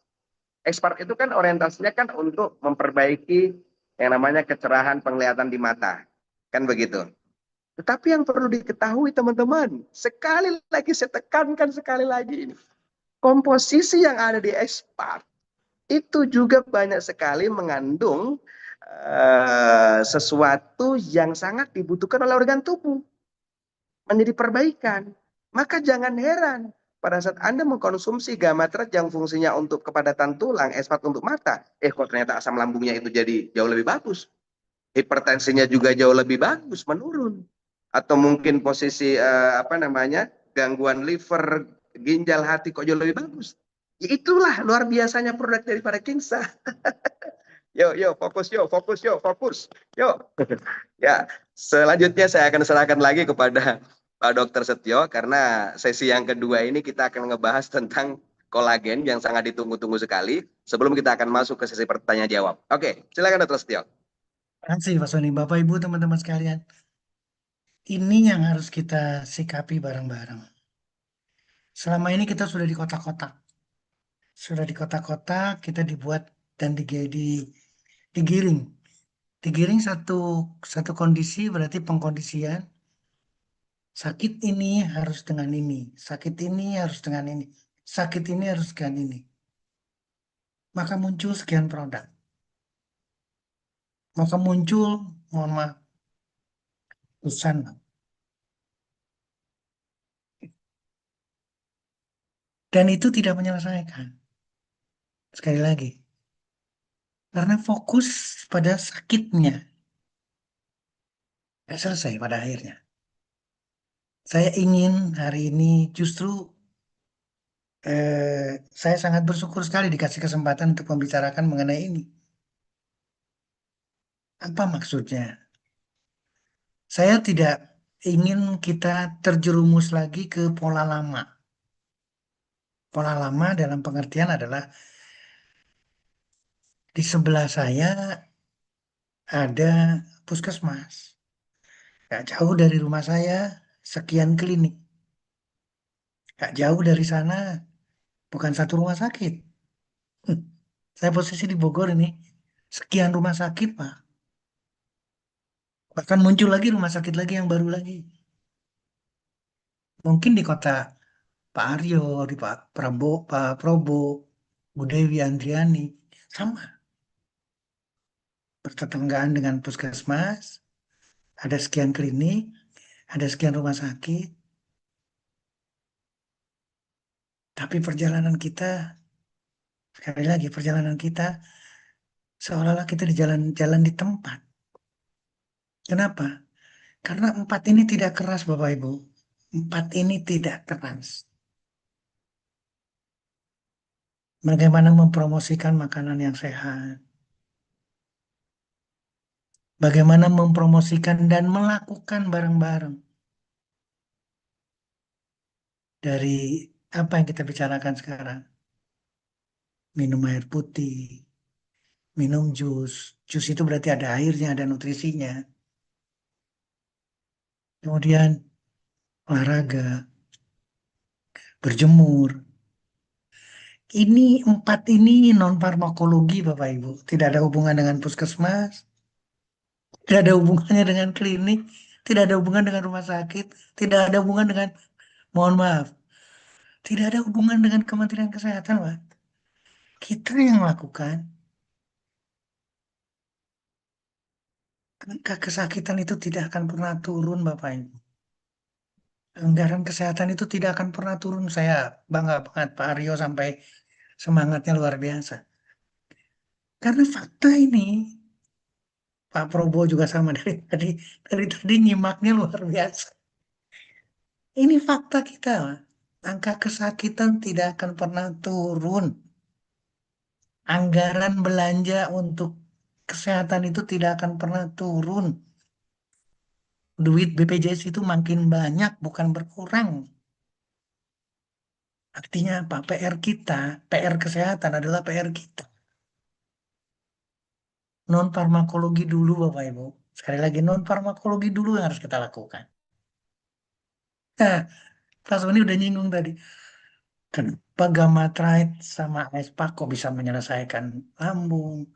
Expart itu kan orientasinya kan untuk memperbaiki yang namanya kecerahan penglihatan di mata. Kan begitu. Tetapi yang perlu diketahui teman-teman, sekali lagi saya tekankan sekali lagi ini, komposisi yang ada di Expart itu juga banyak sekali mengandung sesuatu yang sangat dibutuhkan oleh organ tubuh menjadi perbaikan. Maka jangan heran pada saat Anda mengkonsumsi Gamatrat yang fungsinya untuk kepadatan tulang, Expart untuk mata, kok ternyata asam lambungnya itu jadi jauh lebih bagus. Hipertensinya juga jauh lebih bagus, menurun. Atau mungkin posisi gangguan liver, ginjal, hati kok jauh lebih bagus. Ya itulah luar biasanya produk daripada Kingsa. Yuk, fokus. Yuk. Ya, selanjutnya saya akan serahkan lagi kepada Pak Dokter Setio karena sesi yang kedua ini kita akan ngebahas tentang kolagen yang sangat ditunggu-tunggu sekali sebelum kita akan masuk ke sesi pertanyaan jawab. Oke, silakan Dokter Setio. Terima kasih Pak Sony. Bapak Ibu teman-teman sekalian. Ini yang harus kita sikapi bareng-bareng. Selama ini kita sudah di kotak-kotak. Sudah di kotak-kotak, kita dibuat dan digiring. Digiring satu kondisi berarti pengkondisian. Sakit ini harus dengan ini. Sakit ini harus dengan ini. sakit ini harus sekian ini. Maka muncul sekian produk. Maka muncul, mohon maaf, pesan. Dan itu tidak menyelesaikan. Sekali lagi, karena fokus pada sakitnya. Nggak selesai pada akhirnya. Saya ingin hari ini justru saya sangat bersyukur sekali dikasih kesempatan untuk membicarakan mengenai ini. Apa maksudnya? Saya tidak ingin kita terjerumus lagi ke pola lama. Pola lama dalam pengertian adalah di sebelah saya ada puskesmas. Gak jauh dari rumah saya sekian klinik. Gak jauh dari sana bukan satu rumah sakit. Hmm, Saya posisi di Bogor ini. Sekian rumah sakit, Pak. Bahkan muncul lagi rumah sakit lagi yang baru lagi. Mungkin di kota Pak Aryo, di Pak Prabowo, Pak Probo, Bu Dewi Andriani. Sama. Bertetanggaan dengan puskesmas. Ada sekian klinik. Ada sekian rumah sakit. Tapi perjalanan kita, sekali lagi perjalanan kita, seolah-olah kita di jalan-jalan di tempat. Kenapa? Karena empat ini tidak keras, Bapak Ibu. Empat ini tidak keras. Bagaimana mempromosikan makanan yang sehat. Bagaimana mempromosikan dan melakukan bareng-bareng. Dari apa yang kita bicarakan sekarang. Minum air putih, minum jus. Jus itu berarti ada airnya, ada nutrisinya. Kemudian olahraga, berjemur. Ini empat ini non farmakologi Bapak Ibu. Tidak ada hubungan dengan puskesmas, tidak ada hubungannya dengan klinik, tidak ada hubungan dengan rumah sakit, tidak ada hubungan dengan, mohon maaf, tidak ada hubungan dengan Kementerian Kesehatan, Pak. Kita yang lakukan. Angka kesakitan itu tidak akan pernah turun, Bapak Ibu. Anggaran kesehatan itu tidak akan pernah turun. Saya bangga banget Pak Aryo sampai semangatnya luar biasa. Karena fakta ini, Pak Prabowo juga sama dari tadi nyimaknya luar biasa. Ini fakta kita, Pak. Angka kesakitan tidak akan pernah turun. Anggaran belanja untuk kesehatan itu tidak akan pernah turun. Duit BPJS itu makin banyak, bukan berkurang. Artinya apa? PR kita, PR kesehatan adalah PR kita. Non farmakologi dulu, Bapak Ibu. Sekali lagi, non farmakologi dulu yang harus kita lakukan. Nah, Pak Sony udah nyinggung tadi. Kenapa Gamatrite sama Aespa kok bisa menyelesaikan lambung?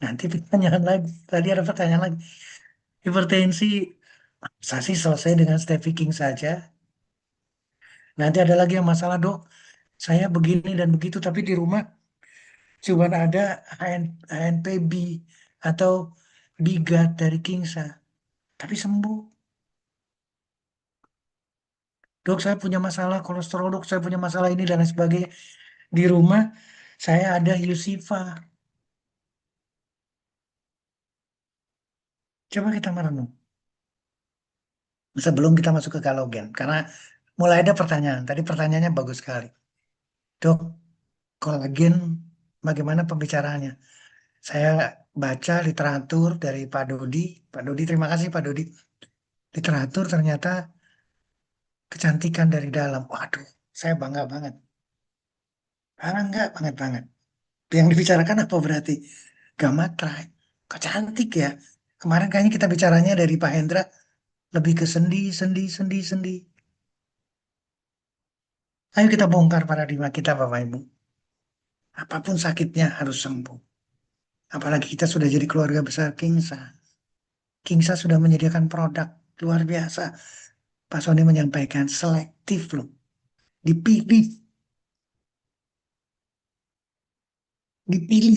Nanti pertanyaan lagi. Tadi ada pertanyaan lagi. Hipertensi, masa sih selesai dengan King saja? Nanti ada lagi yang masalah, dok. Saya begini dan begitu, tapi di rumah cuma ada HNPB atau Bigat dari Kingsa. Tapi sembuh. Dok, saya punya masalah kolesterol, dok, saya punya masalah ini dan lain sebagainya. Di rumah, saya ada Yusifa. Coba kita merenung. Sebelum kita masuk ke kalogen. Karena mulai ada pertanyaan. Tadi pertanyaannya bagus sekali. Dok, kolagen bagaimana pembicaraannya? Saya baca literatur dari Pak Dodi. Pak Dodi, terima kasih Pak Dodi. Literatur ternyata kecantikan dari dalam. Waduh, saya bangga banget. Bangga banget. Yang dibicarakan apa berarti? Gamatrai. Kok cantik ya? Kemarin kayaknya kita bicaranya dari Pak Hendra lebih ke sendi. Ayo kita bongkar paradigma kita Bapak Ibu. Apapun sakitnya harus sembuh. Apalagi kita sudah jadi keluarga besar Kingsa. Kingsa sudah menyediakan produk luar biasa. Pak Sony menyampaikan selektif loh. Dipilih,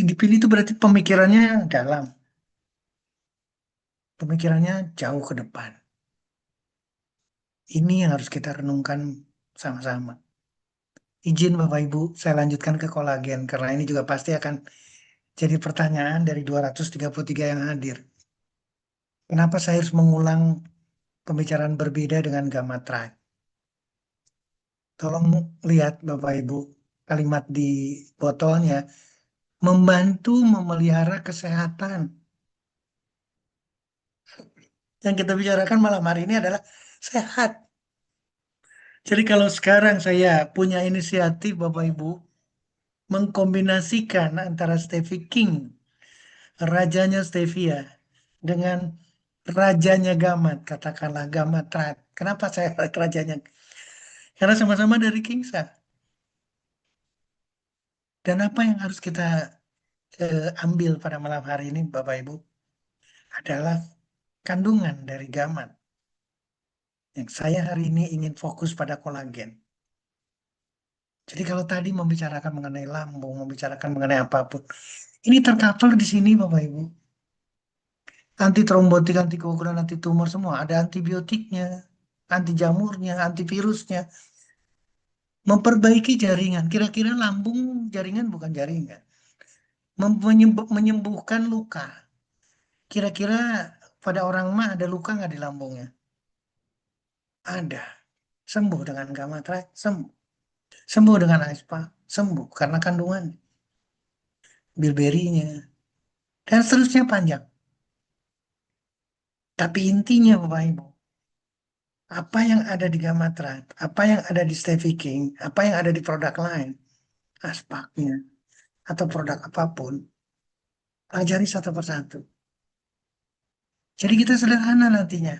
dipilih itu berarti pemikirannya dalam, pemikirannya jauh ke depan. Ini yang harus kita renungkan sama-sama. Izin Bapak Ibu, saya lanjutkan ke kolagen karena ini juga pasti akan jadi pertanyaan dari 233 yang hadir. Kenapa saya harus mengulang pembicaraan berbeda dengan gamma tribe? Tolong lihat Bapak Ibu kalimat di botolnya, membantu memelihara kesehatan. Yang kita bicarakan malam hari ini adalah sehat. Jadi kalau sekarang saya punya inisiatif Bapak Ibu mengkombinasikan antara Stevie King, rajanya stevia, dengan rajanya gamat, katakanlah gamat tribe. Kenapa saya rajanya? Karena sama-sama dari Kingsa. Dan apa yang harus kita ambil pada malam hari ini Bapak Ibu adalah kandungan dari gamat. Yang saya hari ini ingin fokus pada kolagen. Jadi kalau tadi membicarakan mengenai lambung, membicarakan mengenai apapun, ini tercover di sini Bapak Ibu. Anti trombotik, anti keguguran, anti tumor semua. Ada antibiotiknya, anti jamurnya, antivirusnya. Memperbaiki jaringan. Kira-kira lambung jaringan bukan jaringan. Menyembuhkan luka. Kira-kira pada orang mah ada luka nggak di lambungnya? Ada. Sembuh dengan gamma tribe, sembuh. Sembuh dengan aespa, sembuh. Karena kandungan bilberinya. Dan seterusnya panjang. Tapi intinya Bapak Ibu, apa yang ada di gamma tribe, apa yang ada di Stevie King, apa yang ada di produk lain, aspaknya, atau produk apapun, pelajari satu persatu. Jadi kita sederhana nantinya.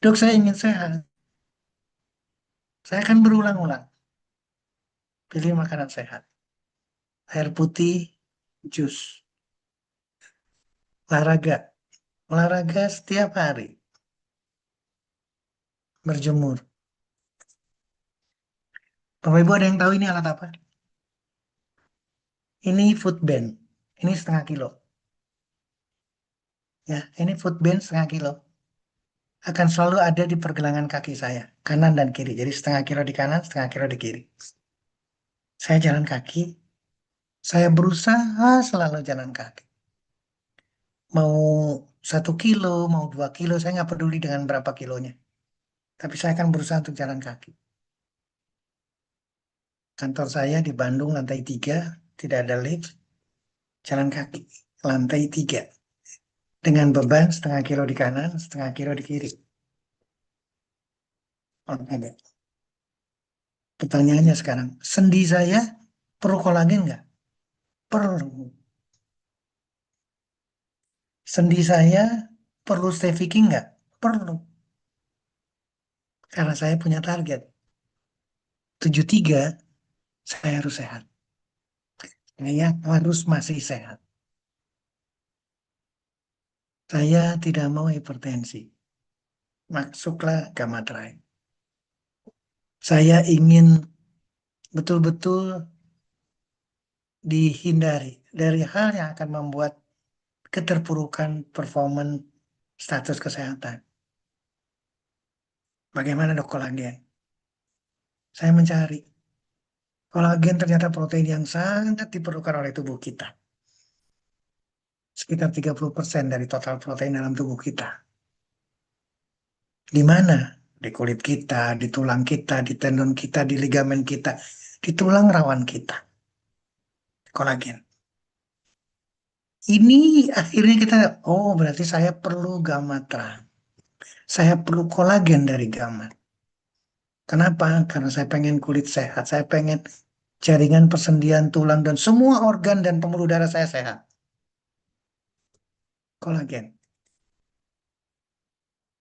Dok, saya ingin sehat. Saya akan berulang-ulang. Pilih makanan sehat. Air putih, jus. Olahraga. Olahraga setiap hari. Berjemur. Bapak Ibu ada yang tahu ini alat apa? Ini food band. Ini setengah kilo. Ya, ini food band setengah kilo. Akan selalu ada di pergelangan kaki saya. Kanan dan kiri. Jadi setengah kilo di kanan, setengah kilo di kiri. Saya jalan kaki. Saya berusaha selalu jalan kaki. Mau 1 kilo, mau 2 kilo, saya nggak peduli dengan berapa kilonya. Tapi saya akan berusaha untuk jalan kaki. Kantor saya di Bandung lantai 3, tidak ada lift, jalan kaki. Lantai 3. Dengan beban setengah kilo di kanan, setengah kilo di kiri. Olahraga. Pertanyaannya sekarang, sendi saya perlu kolagen nggak? Perlu. Sendi saya perlu stay nggak? Perlu. Karena saya punya target. 73, saya harus sehat. Saya harus masih sehat. Saya tidak mau hipertensi. Masuklah gamma drive. Saya ingin betul-betul dihindari dari hal yang akan membuat keterpurukan performan status kesehatan. Bagaimana dok kolagen? Saya mencari. Kolagen ternyata protein yang sangat diperlukan oleh tubuh kita. Sekitar 30% dari total protein dalam tubuh kita. Di mana? Di kulit kita, di tulang kita, di tendon kita, di ligamen kita, di tulang rawan kita. Kolagen. Ini akhirnya kita, oh berarti saya perlu gamma trans. Saya perlu kolagen dari gamma. Kenapa? Karena saya pengen kulit sehat. Saya pengen jaringan persendian tulang dan semua organ dan pembuluh darah saya sehat. Kolagen.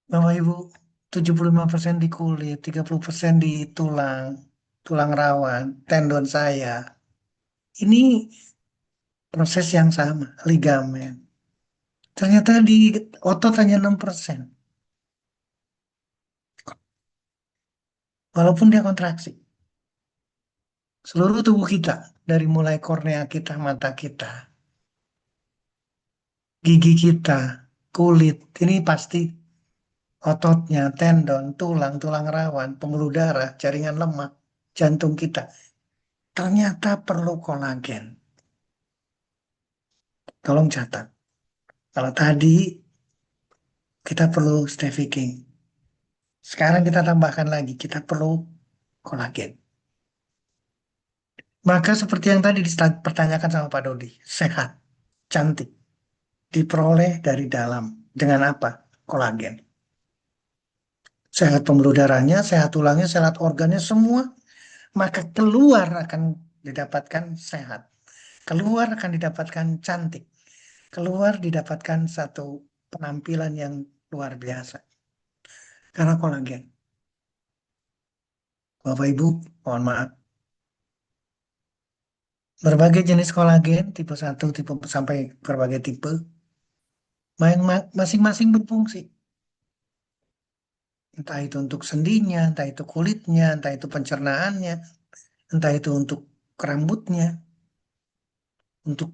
Bapak Ibu, 75% di kulit, 30% di tulang, tulang rawan, tendon saya. Ini proses yang sama, ligamen. Ternyata di otot hanya 6%. Walaupun dia kontraksi. Seluruh tubuh kita, dari mulai kornea kita, mata kita, gigi kita, kulit, ini pasti ototnya, tendon, tulang, tulang rawan, pembuluh darah, jaringan lemak, jantung kita. Ternyata perlu kolagen. Tolong catat. Kalau tadi kita perlu stevia. Sekarang kita tambahkan lagi, kita perlu kolagen. Maka seperti yang tadi dipertanyakan sama Pak Dodi, sehat, cantik, diperoleh dari dalam. Dengan apa? Kolagen. Sehat pembuluh darahnya, sehat tulangnya, sehat organnya, semua. Maka keluar akan didapatkan sehat. Keluar akan didapatkan cantik. Keluar didapatkan satu penampilan yang luar biasa. Karena kolagen. Bapak Ibu, mohon maaf. Berbagai jenis kolagen, tipe satu, tipe sampai berbagai tipe, masing-masing berfungsi. Entah itu untuk sendinya, entah itu kulitnya, entah itu pencernaannya, entah itu untuk rambutnya, untuk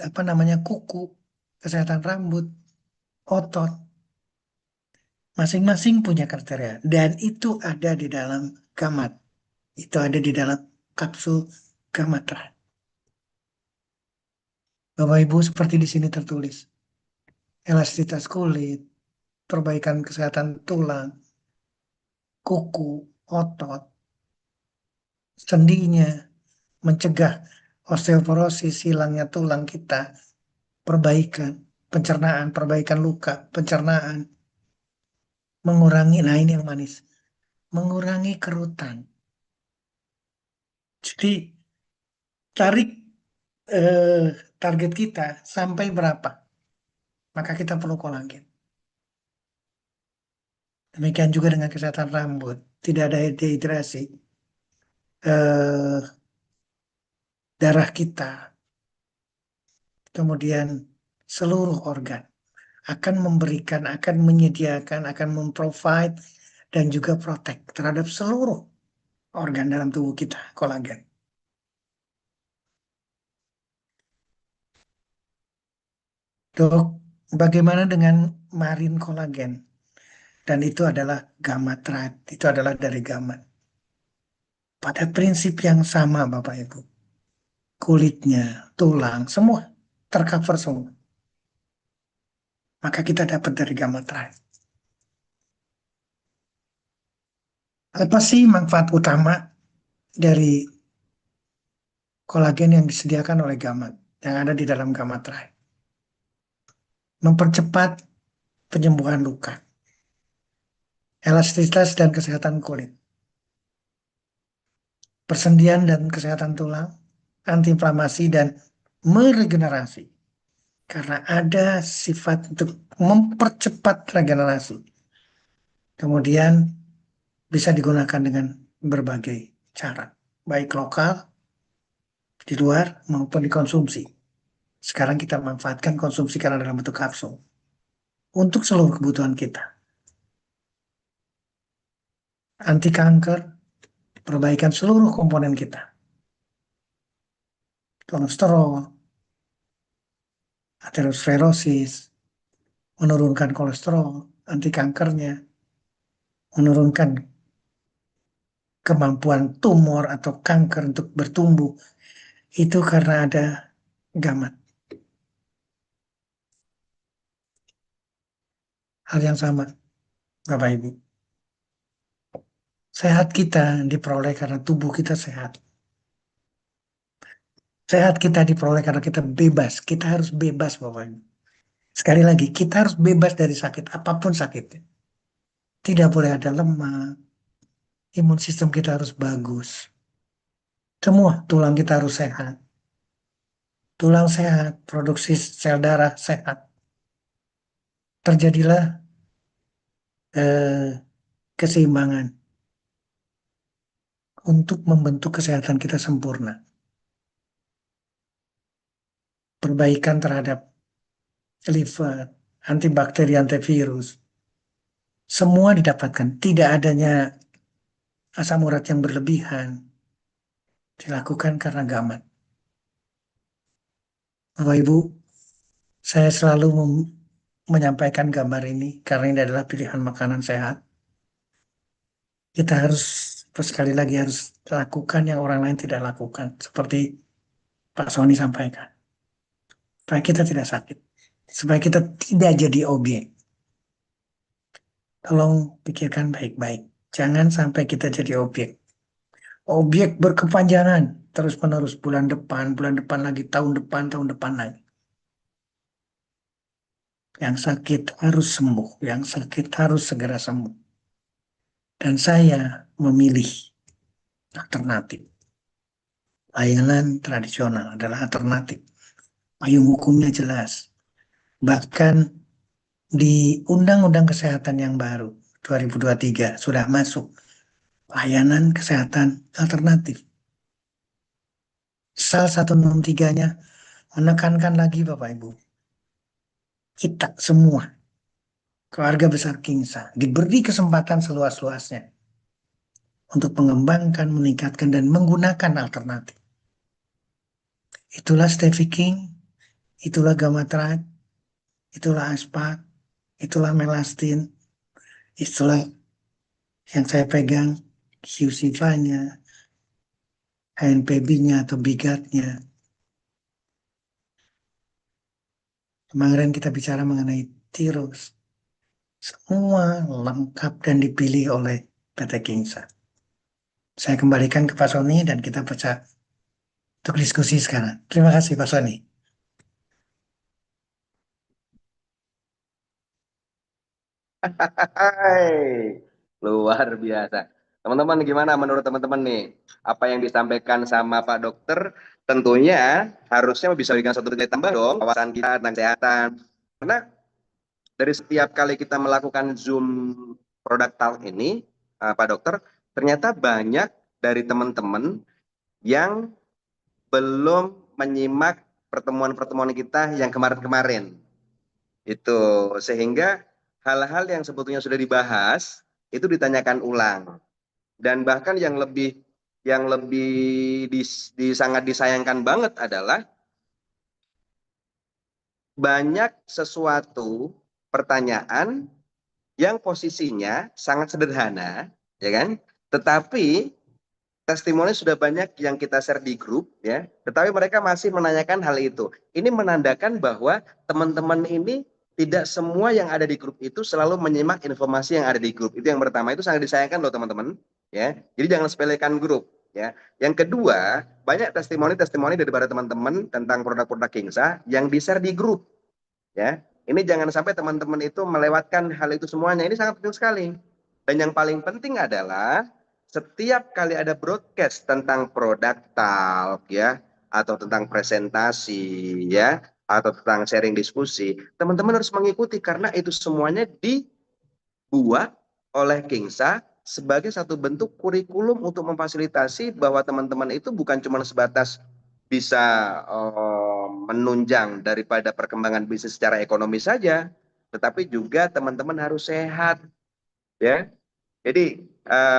apa namanya kuku, kesehatan rambut, otot. Masing-masing punya kriteria dan itu ada di dalam gamat. Itu ada di dalam kapsul Gamatra. Bapak Ibu seperti di sini tertulis. Elastisitas kulit, perbaikan kesehatan tulang, kuku, otot, sendinya, mencegah osteoporosis, hilangnya tulang kita, perbaikan pencernaan, perbaikan luka, pencernaan, mengurangi, nah ini yang manis, mengurangi kerutan. Jadi tarik eh, target kita sampai berapa, maka kita perlu kolagen. Demikian juga dengan kesehatan rambut, tidak ada dehidrasi, eh, darah kita, kemudian seluruh organ akan memberikan, akan menyediakan, akan memprovide dan juga protect terhadap seluruh organ dalam tubuh kita, kolagen. Dok, bagaimana dengan marin kolagen? Dan itu adalah gamatrat, itu adalah dari gamat. Pada prinsip yang sama, Bapak Ibu. Kulitnya, tulang, semua tercover semua. Maka kita dapat dari gamatrat. Apa sih manfaat utama dari kolagen yang disediakan oleh gamat, yang ada di dalam gamatrat? Mempercepat penyembuhan luka, elastisitas dan kesehatan kulit, persendian dan kesehatan tulang, antiinflamasi dan meregenerasi. Karena ada sifat untuk mempercepat regenerasi. Kemudian bisa digunakan dengan berbagai cara, baik lokal, di luar, maupun dikonsumsi. Sekarang kita manfaatkan konsumsi karena dalam bentuk kapsul. Untuk seluruh kebutuhan kita. Anti kanker, perbaikan seluruh komponen kita. Kolesterol, aterosklerosis, menurunkan kolesterol, anti kankernya, menurunkan kemampuan tumor atau kanker untuk bertumbuh. Itu karena ada gamat. Hal yang sama, Bapak Ibu. Sehat kita diperoleh karena tubuh kita sehat. Sehat kita diperoleh karena kita bebas. Kita harus bebas, Bapak Ibu. Sekali lagi, kita harus bebas dari sakit, apapun sakitnya. Tidak boleh ada lemah, imun sistem kita harus bagus. Semua tulang kita harus sehat. Tulang sehat, produksi sel darah sehat. Terjadilah keseimbangan untuk membentuk kesehatan kita sempurna. Perbaikan terhadap liver, antibakteri, antivirus. Semua didapatkan. Tidak adanya asam urat yang berlebihan. dilakukan karena gamat. Bapak Ibu, saya selalu menyampaikan gambar ini karena ini adalah pilihan makanan sehat. Kita harus sekali lagi harus lakukan yang orang lain tidak lakukan, seperti Pak Sony sampaikan, supaya kita tidak sakit, supaya kita tidak jadi objek. Tolong pikirkan baik-baik, jangan sampai kita jadi objek. Objek berkepanjangan terus-menerus, bulan depan lagi, tahun depan lagi. Yang sakit harus sembuh, yang sakit harus segera sembuh. Dan saya memilih alternatif. Layanan tradisional adalah alternatif. Payung hukumnya jelas. Bahkan di Undang-Undang Kesehatan yang baru 2023 sudah masuk layanan kesehatan alternatif. Sal 163-nya menekankan lagi Bapak Ibu, kita semua keluarga besar Kingsa diberi kesempatan seluas-luasnya untuk mengembangkan, meningkatkan, dan menggunakan alternatif. Itulah Stevie King, itulah Gamatrat, itulah Aspak, itulah Melastin, itulah yang saya pegang, QC-nya, HNPB-nya atau bigatnya. Kemarin kita bicara mengenai tirus. Semua lengkap dan dipilih oleh PT Kingsa. Saya kembalikan ke Pak Sony dan kita baca untuk diskusi sekarang. Terima kasih Pak Sony. Hai, luar biasa. Teman-teman gimana menurut teman-teman nih? Apa yang disampaikan sama Pak Dokter tentunya harusnya bisa berikan satu nilai tambah dong wawasan kita tentang kesehatan. Karena dari setiap kali kita melakukan Zoom product talk ini, Pak Dokter, ternyata banyak dari teman-teman yang belum menyimak pertemuan-pertemuan kita yang kemarin-kemarin. Itu sehingga hal-hal yang sebetulnya sudah dibahas itu ditanyakan ulang. Dan bahkan yang lebih sangat disayangkan banget adalah banyak sesuatu pertanyaan yang posisinya sangat sederhana, ya kan? Tetapi testimoni sudah banyak yang kita share di grup, ya. Tetapi mereka masih menanyakan hal itu. Ini menandakan bahwa teman-teman ini tidak semua yang ada di grup itu selalu menyimak informasi yang ada di grup. Itu yang pertama, itu sangat disayangkan loh teman-teman, ya. Jadi jangan sepelekan grup, ya. Yang kedua, banyak testimoni-testimoni dari para teman-teman tentang produk-produk Kingsa yang di-share di grup, ya. Ini jangan sampai teman-teman itu melewatkan hal itu semuanya. Ini sangat penting sekali. Dan yang paling penting adalah setiap kali ada broadcast tentang produk talk, ya, atau tentang presentasi, ya, atau tentang sharing diskusi, teman-teman harus mengikuti karena itu semuanya dibuat oleh Kingsa sebagai satu bentuk kurikulum untuk memfasilitasi bahwa teman-teman itu bukan cuma sebatas bisa menunjang daripada perkembangan bisnis secara ekonomi saja, tetapi juga teman-teman harus sehat, ya. Jadi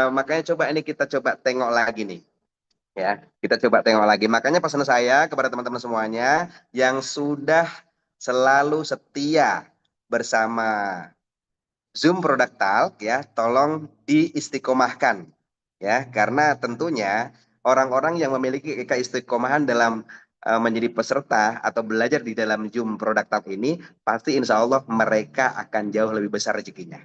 makanya coba ini kita coba tengok lagi nih, ya. Kita coba tengok lagi. Makanya pesan saya kepada teman-teman semuanya yang sudah selalu setia bersama Zoom Product Talk, ya, tolong diistiqomahkan, ya, karena tentunya orang-orang yang memiliki keistiqomahan dalam menjadi peserta atau belajar di dalam Zoom Product Talk ini pasti insya Allah mereka akan jauh lebih besar rezekinya,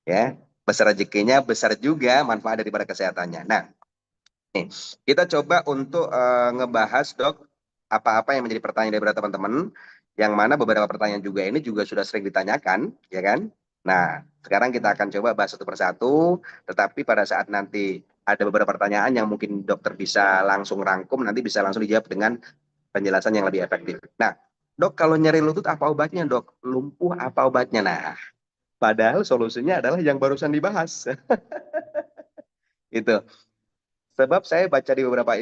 ya, besar rezekinya, besar juga manfaat daripada kesehatannya. Nah, nih, kita coba untuk ngebahas dok apa-apa yang menjadi pertanyaan dari teman-teman, yang mana beberapa pertanyaan juga ini juga sudah sering ditanyakan, ya kan? Nah, sekarang kita akan coba bahas satu persatu, tetapi pada saat nanti ada beberapa pertanyaan yang mungkin dokter bisa langsung rangkum, nanti bisa langsung dijawab dengan penjelasan yang lebih efektif. Nah, dok kalau nyeri lutut apa obatnya dok? Lumpuh apa obatnya? Nah, padahal solusinya adalah yang barusan dibahas. Itu. Sebab saya baca di beberapa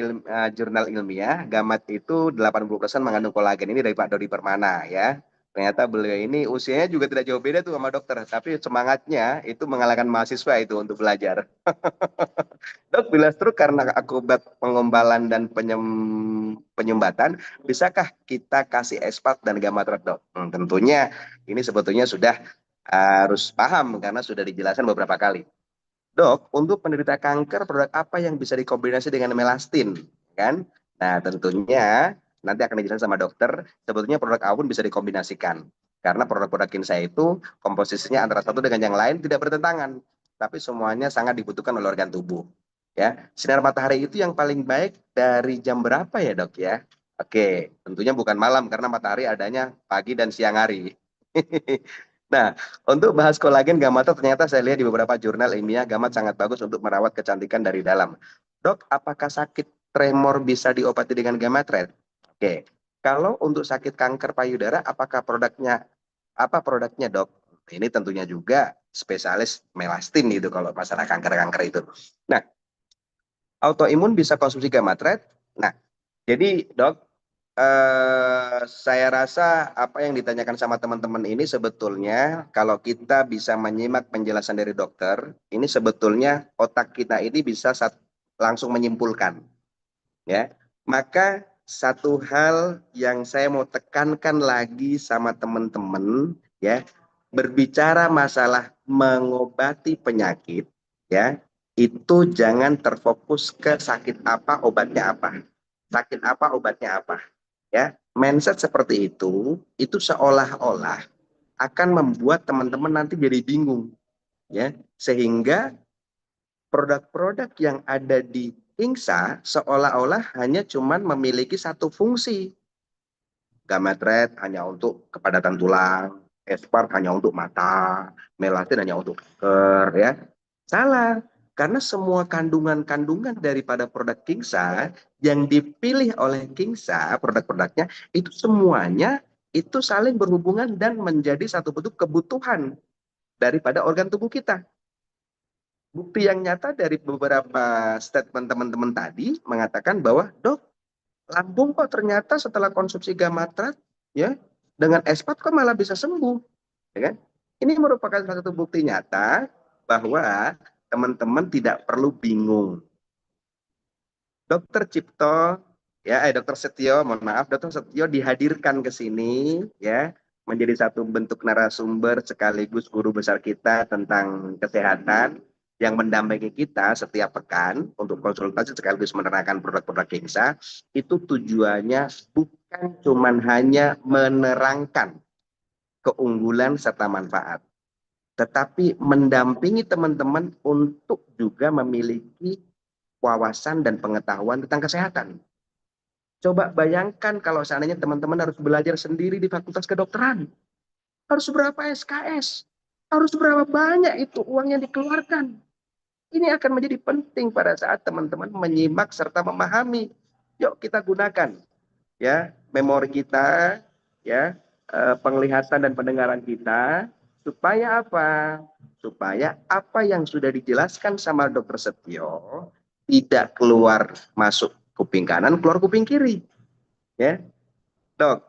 jurnal ilmiah, gamat itu 80% mengandung kolagen. Ini dari Pak Dodi Permana, ya. Ternyata beliau ini usianya juga tidak jauh beda tuh sama dokter, tapi semangatnya itu mengalahkan mahasiswa itu untuk belajar. Dok, bila stroke karena akibat pengombalan dan penyumbatan, bisakah kita kasih espat dan gamma trap, dok? Tentunya ini sebetulnya sudah harus paham karena sudah dijelaskan beberapa kali. Dok, untuk penderita kanker, produk apa yang bisa dikombinasi dengan melastin? Kan? Nah, tentunya nanti akan dijelaskan sama dokter, sebetulnya produk Awun bisa dikombinasikan. Karena produk-produk Kinsa itu komposisinya antara satu dengan yang lain tidak bertentangan. Tapi semuanya sangat dibutuhkan oleh organ tubuh. Ya, sinar matahari itu yang paling baik dari jam berapa ya, Dok ya? Oke, tentunya bukan malam karena matahari adanya pagi dan siang hari. Nah, untuk bahas kolagen Gamata ternyata saya lihat di beberapa jurnal ilmiah Gamat sangat bagus untuk merawat kecantikan dari dalam. Dok, apakah sakit tremor bisa diobati dengan Gamatret? Oke. Kalau untuk sakit kanker payudara apakah produknya, Dok? Ini tentunya juga spesialis melastin itu kalau masalah kanker-kanker itu. Nah, autoimun bisa konsumsi Gamatret. Nah, jadi Dok, saya rasa apa yang ditanyakan sama teman-teman ini sebetulnya kalau kita bisa menyimak penjelasan dari dokter, ini sebetulnya otak kita ini bisa langsung menyimpulkan, ya. Maka satu hal yang saya mau tekankan lagi sama teman-teman, ya, berbicara masalah mengobati penyakit, ya, itu jangan terfokus ke sakit apa obatnya apa, sakit apa obatnya apa. Ya, mindset seperti itu seolah-olah akan membuat teman-teman nanti jadi bingung, ya, sehingga produk-produk yang ada di Ingsa seolah-olah hanya cuman memiliki satu fungsi. Gametret hanya untuk kepadatan tulang, Espart hanya untuk mata, Melatin hanya untuk kanker, ya. Salah, karena semua kandungan-kandungan daripada produk Kingsa yang dipilih oleh Kingsa, produk-produknya itu semuanya itu saling berhubungan dan menjadi satu bentuk kebutuhan daripada organ tubuh kita. Bukti yang nyata dari beberapa statement teman-teman tadi mengatakan bahwa, dok, lambung kok ternyata setelah konsumsi gamatrat, ya, dengan espat kok malah bisa sembuh, ya kan? Ini merupakan satu bukti nyata bahwa teman-teman tidak perlu bingung. Dokter Cipto, ya, Dokter Setio, mohon maaf, Dokter Setio dihadirkan ke sini, ya, menjadi satu bentuk narasumber sekaligus guru besar kita tentang kesehatan yang mendampingi kita setiap pekan untuk konsultasi sekaligus menerangkan produk-produk Kingsa. Itu tujuannya bukan cuma hanya menerangkan keunggulan serta manfaat, tetapi mendampingi teman-teman untuk juga memiliki wawasan dan pengetahuan tentang kesehatan. Coba bayangkan kalau seandainya teman-teman harus belajar sendiri di Fakultas Kedokteran. Harus berapa SKS? Harus berapa banyak itu uang yang dikeluarkan? Ini akan menjadi penting pada saat teman-teman menyimak serta memahami. Yuk kita gunakan, ya, memori kita, ya, penglihatan dan pendengaran kita, supaya apa? Supaya apa yang sudah dijelaskan sama Dokter Setio tidak keluar masuk kuping kanan, keluar kuping kiri, ya. Dok,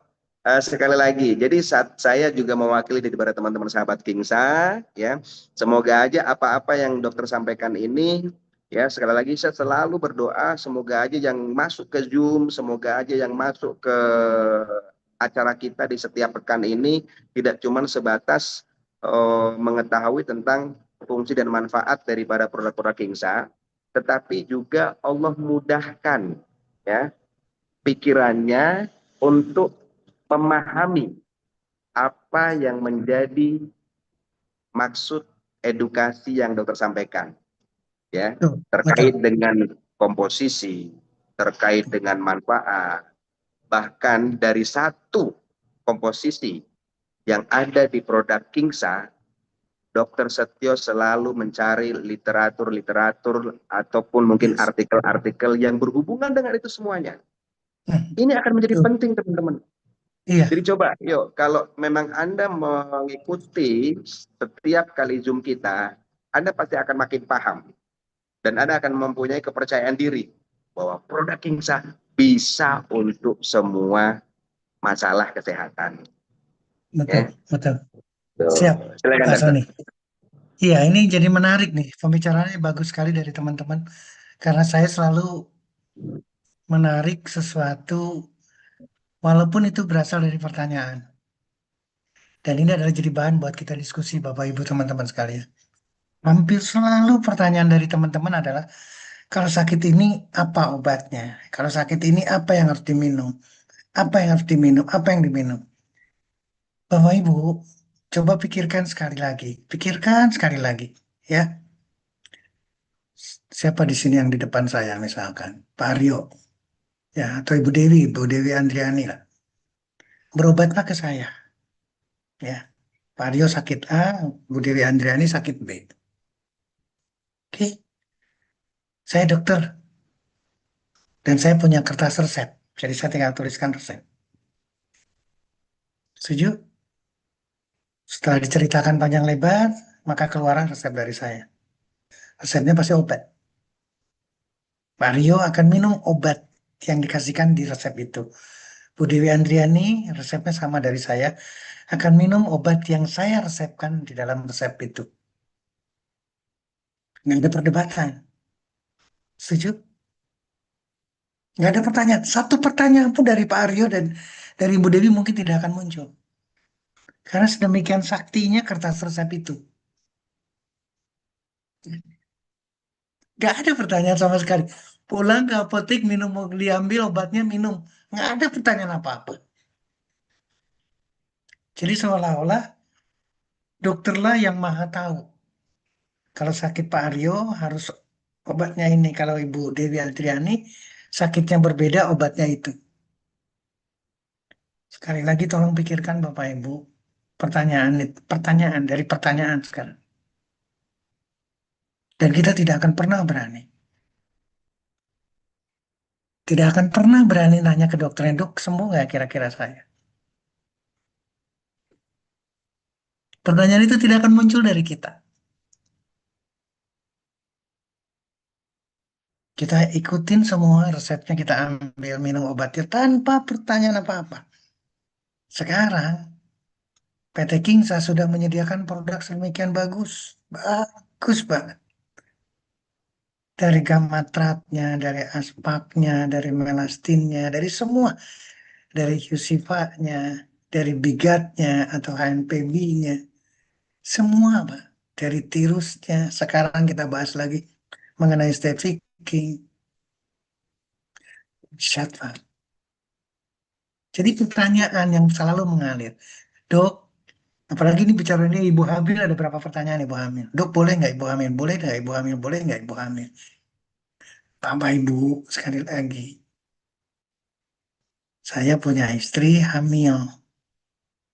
sekali lagi, jadi saat saya juga mewakili daripada teman-teman sahabat Kingsa, ya, semoga aja apa-apa yang dokter sampaikan ini, ya, sekali lagi saya selalu berdoa semoga aja yang masuk ke Zoom, semoga aja yang masuk ke acara kita di setiap pekan ini tidak cuma sebatas mengetahui tentang fungsi dan manfaat daripada produk-produk Kingsa, tetapi juga Allah mudahkan, ya, pikirannya untuk memahami apa yang menjadi maksud edukasi yang dokter sampaikan, ya, Tuh, terkait betul. dengan komposisi, terkait dengan manfaat, bahkan dari satu komposisi yang ada di produk Kingsa, Dokter Setio selalu mencari literatur-literatur ataupun mungkin Yes. artikel-artikel yang berhubungan dengan itu semuanya. Hmm, Ini akan menjadi tuh. penting, teman-teman. Iya. Jadi coba, yuk, kalau memang Anda mengikuti setiap kali Zoom kita, Anda pasti akan makin paham. Dan Anda akan mempunyai kepercayaan diri bahwa produk Kingsa bisa untuk semua masalah kesehatan. betul, Ya. betul. Siap, Tuh. Silakan Pak dokter. Sony. Iya, ini jadi menarik nih. Pembicaraannya bagus sekali dari teman-teman. Karena saya selalu menarik sesuatu walaupun itu berasal dari pertanyaan. Dan ini adalah jadi bahan buat kita diskusi, Bapak Ibu teman-teman sekalian. Hampir selalu pertanyaan dari teman-teman adalah, kalau sakit ini apa obatnya? Kalau sakit ini apa yang harus diminum? Apa yang harus diminum? Apa yang diminum? Bapak Ibu, coba pikirkan sekali lagi. Pikirkan sekali lagi. Ya, siapa di sini yang di depan saya misalkan? Pak Aryo, ya, atau Ibu Dewi Andriani lah. Berobatlah ke saya. Ya, Pak Aryo sakit A, Bu Dewi Andriani sakit B. Oke, saya dokter dan saya punya kertas resep. Jadi saya tinggal tuliskan resep. Setuju? Setelah diceritakan panjang lebar, maka keluar resep dari saya. Resepnya pasti obat. Pak Rio akan minum obat yang dikasihkan di resep itu. Bu Dewi Andriani, resepnya sama dari saya, akan minum obat yang saya resepkan di dalam resep itu. Nggak ada perdebatan. Setuju? Nggak ada pertanyaan. Satu pertanyaan pun dari Pak Aryo dan dari Bu Dewi mungkin tidak akan muncul. Karena sedemikian saktinya kertas resep itu. Nggak ada pertanyaan sama sekali. Pulang ke apotek, minum, mau diambil obatnya, minum. Nggak ada pertanyaan apa-apa. Jadi seolah-olah dokterlah yang maha tahu. Kalau sakit Pak Aryo harus obatnya ini. Kalau Ibu Dewi Altriani sakitnya berbeda, obatnya itu. Sekali lagi tolong pikirkan Bapak Ibu. Pertanyaan dari pertanyaan sekarang. Dan kita tidak akan pernah berani. Tidak akan pernah berani nanya ke dokternya, dok, sembuh nggak kira-kira saya? Pertanyaan itu tidak akan muncul dari kita. Kita ikutin semua resepnya, kita ambil minum obatnya tanpa pertanyaan apa-apa. Sekarang, PT Kingsa sudah menyediakan produk sedemikian bagus. Bagus banget. Dari gamatratnya, dari aspaknya, dari melastinnya, dari semua. Dari Qsifa-nya, dari bigatnya atau HNPB-nya. Semua, Pak. Dari tirusnya. Sekarang kita bahas lagi mengenai step king. Shut up. Jadi pertanyaan yang selalu mengalir. Dok, apalagi ini bicara ini Ibu Hamil, ada berapa pertanyaan Ibu Hamil? Dok, boleh nggak Ibu Hamil? Boleh nggak Ibu Hamil? Boleh nggak Ibu Hamil? Bapak Ibu, sekali lagi. Saya punya istri hamil.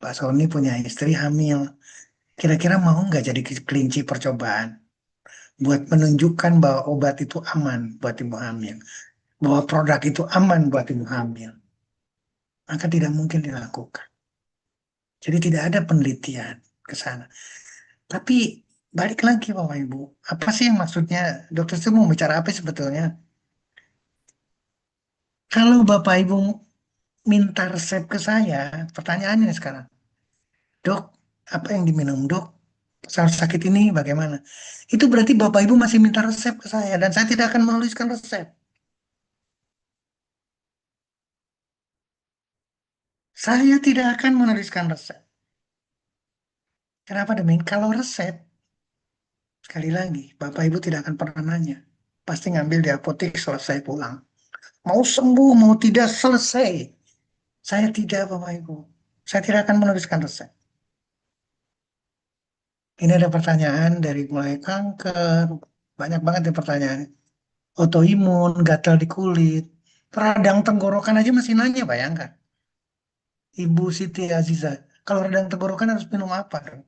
Pak Sony punya istri hamil. Kira-kira mau nggak jadi kelinci percobaan? Buat menunjukkan bahwa obat itu aman buat ibu hamil. Bahwa produk itu aman buat ibu hamil. Maka tidak mungkin dilakukan. Jadi tidak ada penelitian ke sana. Tapi balik lagi Bapak Ibu, apa sih yang maksudnya dokter itu mau bicara apa sebetulnya? Kalau Bapak Ibu minta resep ke saya, pertanyaannya sekarang, dok, apa yang diminum dok? Saat sakit ini bagaimana? Itu berarti Bapak Ibu masih minta resep ke saya dan saya tidak akan menuliskan resep. Saya tidak akan menuliskan resep. Kenapa demikian? Kalau resep, sekali lagi, Bapak Ibu tidak akan pernah nanya. Pasti ngambil di apotek selesai pulang. Mau sembuh, mau tidak selesai. Saya tidak, Bapak Ibu. Saya tidak akan menuliskan resep. Ini ada pertanyaan dari mulai kanker, banyak banget ya pertanyaan. Autoimun, gatal di kulit, radang tenggorokan aja masih nanya, bayangkan. Ibu Siti Aziza, kalau radang tenggorokan harus minum apa dong?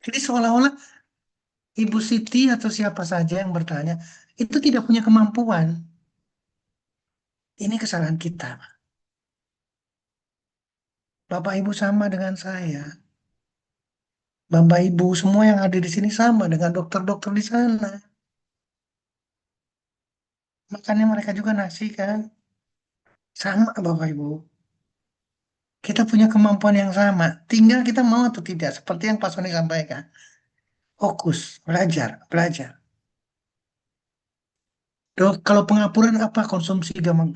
Jadi seolah-olah Ibu Siti atau siapa saja yang bertanya, itu tidak punya kemampuan. Ini kesalahan kita. Bapak Ibu sama dengan saya. Bapak Ibu semua yang ada di sini sama dengan dokter-dokter di sana. Makanya mereka juga nasi kan. Sama Bapak Ibu. Kita punya kemampuan yang sama. Tinggal kita mau atau tidak. Seperti yang Pak Sony sampaikan. Fokus, belajar, belajar. Dok, kalau pengapuran apa konsumsi gamma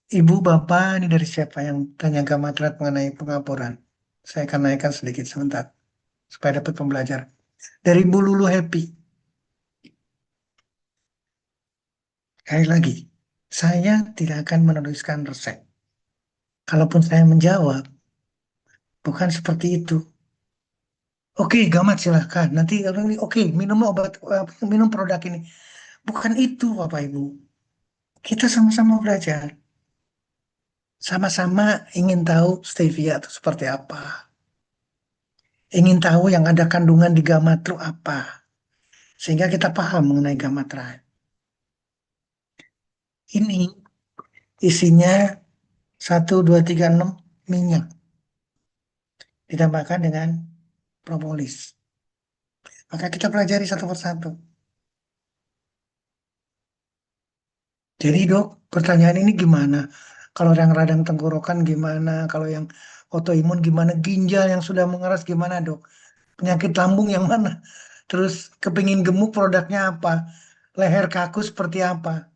Ibu, Bapak, ini dari siapa yang tanya gamma mengenai pengapuran? Saya akan naikkan sedikit sebentar. Supaya dapat pembelajaran. Dari Bu Lulu Happy. Sekali lagi, saya tidak akan menuliskan resep. Kalaupun saya menjawab, bukan seperti itu. Oke, gamat silahkan. Nanti orang ini, oke, minum obat, minum produk ini. Bukan itu, Bapak Ibu. Kita sama-sama belajar. Sama-sama ingin tahu stevia itu seperti apa. Ingin tahu yang ada kandungan di gamatru apa. Sehingga kita paham mengenai gamatra. Ini isinya 1236 minyak. Ditambahkan dengan propolis. Maka kita pelajari satu persatu. Jadi dok, pertanyaan ini gimana? Kalau yang radang tenggorokan gimana? Kalau yang autoimun gimana? Ginjal yang sudah mengeras gimana dok? Penyakit lambung yang mana? Terus kepingin gemuk produknya apa? Leher kaku seperti apa?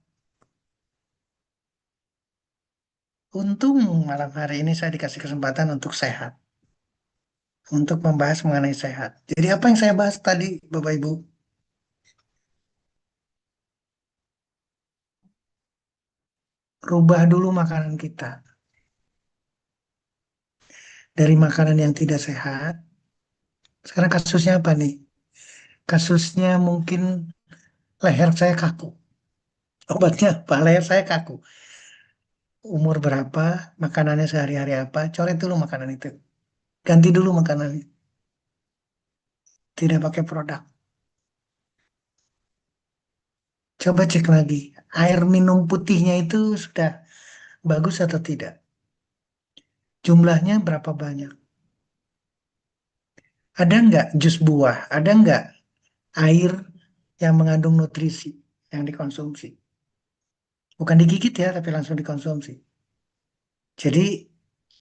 Untung malam hari ini saya dikasih kesempatan untuk sehat. Untuk membahas mengenai sehat. Jadi apa yang saya bahas tadi Bapak Ibu? Rubah dulu makanan kita. Dari makanan yang tidak sehat. Sekarang kasusnya apa nih? Kasusnya mungkin leher saya kaku. Obatnya apa? Leher saya kaku. Umur berapa? Makanannya sehari-hari apa? Coret dulu makanan itu. Ganti dulu makanannya. Tidak pakai produk. Coba cek lagi. Air minum putihnya itu sudah bagus atau tidak? Jumlahnya berapa banyak? Ada nggak jus buah? Ada nggak air yang mengandung nutrisi yang dikonsumsi? Bukan digigit ya, tapi langsung dikonsumsi. Jadi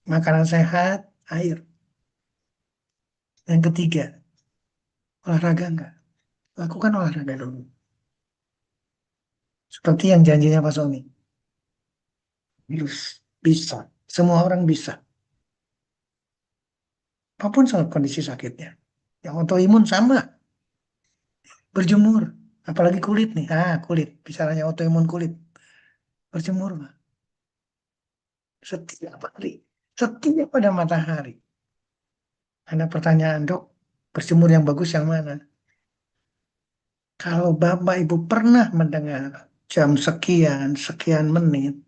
makanan sehat, air. Yang ketiga, olahraga nggak? Lakukan olahraga dulu. Seperti yang janjinya Pak Sony. Bisa. Semua orang bisa. Apapun soal kondisi sakitnya. Yang autoimun sama. Berjemur. Apalagi kulit nih. Kulit. Bicaranya autoimun kulit. Berjemur, Pak. Setiap hari. Setiap pada matahari. Ada pertanyaan, dok. Berjemur yang bagus yang mana? Kalau Bapak Ibu pernah mendengar jam sekian, sekian menit,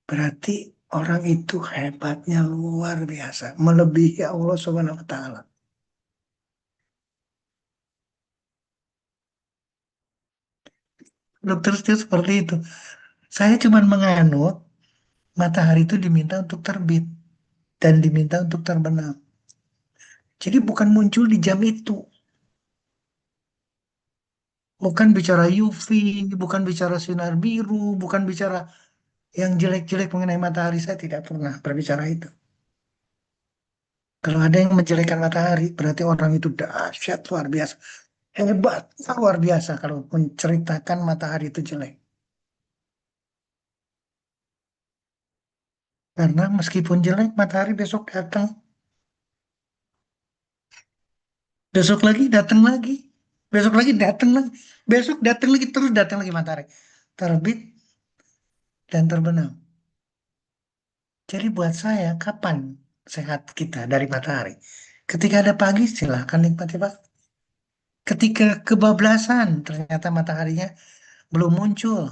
berarti orang itu hebatnya luar biasa. Melebihi Allah Subhanahu wa Ta'ala. Dokter itu seperti itu. Saya cuma menganut matahari itu diminta untuk terbit dan diminta untuk terbenam. Jadi bukan muncul di jam itu. Bukan bicara UV, bukan bicara sinar biru, bukan bicara yang jelek-jelek mengenai matahari. Saya tidak pernah berbicara itu. Kalau ada yang menjelekkan matahari, berarti orang itu dahsyat luar biasa. Hebat luar biasa kalau menceritakan matahari itu jelek. Karena meskipun jelek, matahari besok datang. Besok lagi datang lagi. Besok lagi datang lagi. Besok datang lagi, terus datang lagi matahari. Terbit dan terbenam. Jadi buat saya, kapan sehat kita dari matahari? Ketika ada pagi, silahkan nikmati pagi. Ketika kebablasan, ternyata mataharinya belum muncul,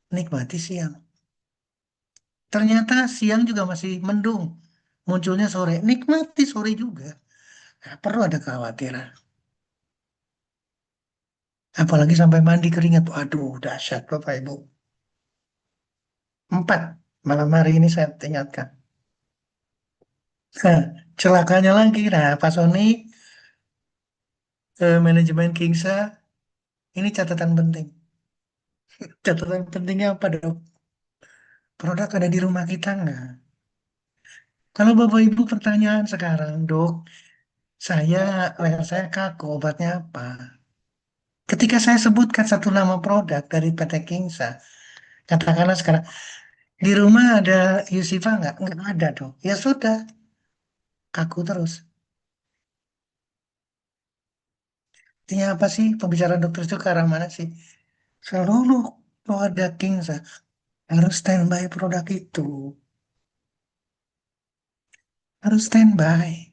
nikmati siang. Ternyata siang juga masih mendung, munculnya sore, nikmati sore juga. Nah, perlu ada kekhawatiran. Apalagi sampai mandi keringat, waduh dahsyat Bapak Ibu. Empat, malam hari ini saya ingatkan. Nah, celakanya lagi, nah Pak Sony, manajemen Kingsa, ini catatan penting. Catatan pentingnya apa dok? Produk ada di rumah kita nggak? Kalau Bapak Ibu pertanyaan sekarang, Dok, leher saya kaku, obatnya apa? Ketika saya sebutkan satu nama produk dari PT Kingsa, katakanlah sekarang, di rumah ada Yusifa nggak? Nggak ada, Dok. Ya sudah, kaku terus. Artinya apa sih? Pembicaraan dokter itu ke arah mana sih? Seluruh produk Kingsa harus standby produk itu. Harus standby.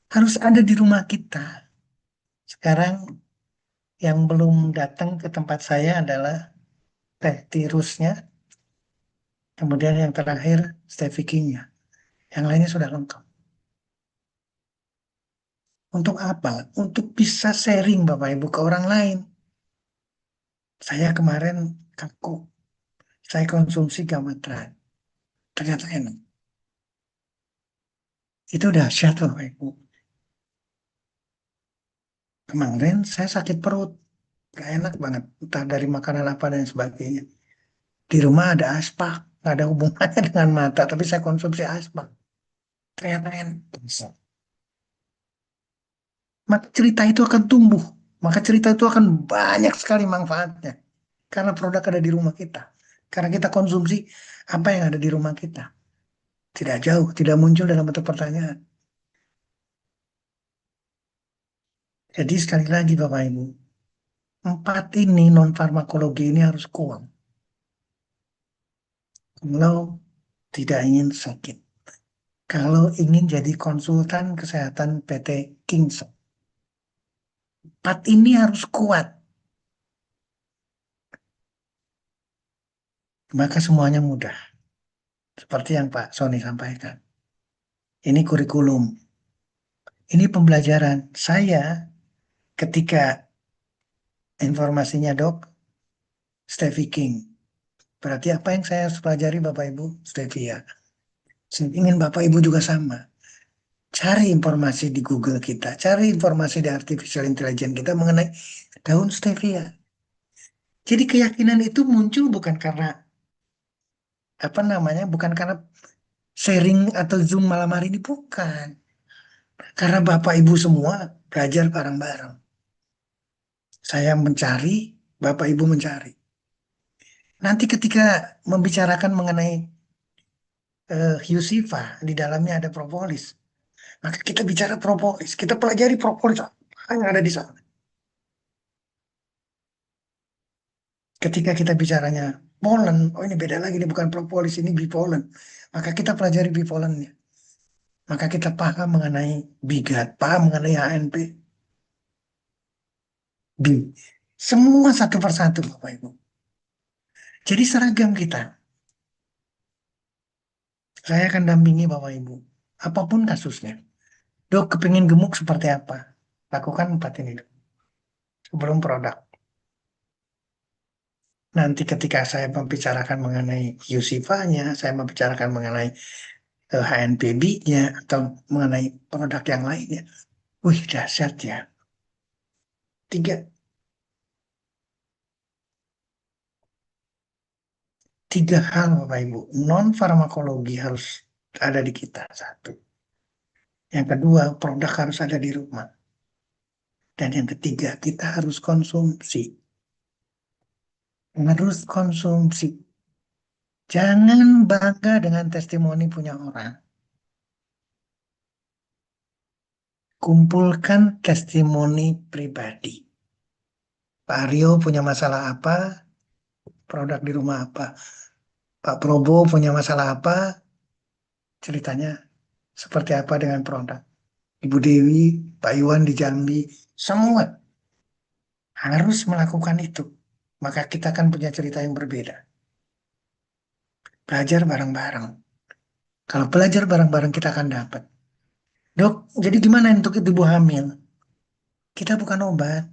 Harus ada di rumah kita. Sekarang yang belum datang ke tempat saya adalah teh tirusnya, kemudian yang terakhir Stevie King-nya. Yang lainnya sudah lengkap. Untuk apa? Untuk bisa sharing Bapak Ibu ke orang lain. Saya kemarin kaku, saya konsumsi Gamatran. Ternyata enak. Itu dahsyat loh Bapak Ibu. Kemarin saya sakit perut. Gak enak banget. Entah dari makanan apa dan sebagainya. Di rumah ada aspak. Gak ada hubungannya dengan mata. Tapi saya konsumsi aspak. Ternyata enak. Maka cerita itu akan tumbuh. Maka cerita itu akan banyak sekali manfaatnya. Karena produk ada di rumah kita. Karena kita konsumsi apa yang ada di rumah kita. Tidak jauh, tidak muncul dalam bentuk pertanyaan. Jadi sekali lagi Bapak Ibu, empat ini non-farmakologi ini harus kuat. Kalau tidak ingin sakit. Kalau ingin jadi konsultan kesehatan PT Kings. Empat ini harus kuat. Maka semuanya mudah. Seperti yang Pak Sony sampaikan. Ini kurikulum. Ini pembelajaran. Saya ketika informasinya dok, Stevie King. Berarti apa yang saya harus pelajari Bapak Ibu? Stevia. Saya ingin Bapak Ibu juga sama. Cari informasi di Google kita. Cari informasi di artificial intelligence kita mengenai daun stevia. Jadi keyakinan itu muncul bukan karena apa namanya, bukan karena sharing atau Zoom malam hari ini, bukan. Karena Bapak Ibu semua belajar bareng-bareng. Saya mencari, Bapak Ibu mencari. Nanti ketika membicarakan mengenai Husifa, di dalamnya ada propolis. Maka kita bicara propolis, kita pelajari propolis apa yang ada di sana. Ketika kita bicaranya pollen, oh ini beda lagi, ini bukan propolis, ini bipolen. Maka kita pelajari bipolennya. Maka kita paham mengenai bigat, paham mengenai HNP, B. Semua satu persatu Bapak Ibu. Jadi seragam kita. Saya akan dampingi Bapak Ibu. Apapun kasusnya. Dok, kepingin gemuk seperti apa? Lakukan empat ini dok. Sebelum produk. Nanti ketika saya membicarakan mengenai Yusifanya, saya membicarakan mengenai HNPB-nya, atau mengenai produk yang lainnya. Wih, dahsyat ya. Tiga, tiga hal Bapak Ibu. Non-farmakologi harus ada di kita. Satu. Yang kedua, produk harus ada di rumah. Dan yang ketiga, kita harus konsumsi. Harus konsumsi. Jangan bangga dengan testimoni punya orang. Kumpulkan testimoni pribadi. Pak Aryo punya masalah apa, produk di rumah apa. Pak Probo punya masalah apa, ceritanya seperti apa dengan produk. Ibu Dewi, Pak Iwan di Jambi, semua harus melakukan itu. Maka kita akan punya cerita yang berbeda. Belajar bareng-bareng. Kalau belajar bareng-bareng kita akan dapat. Dok, jadi gimana untuk ibu hamil? Kita bukan obat.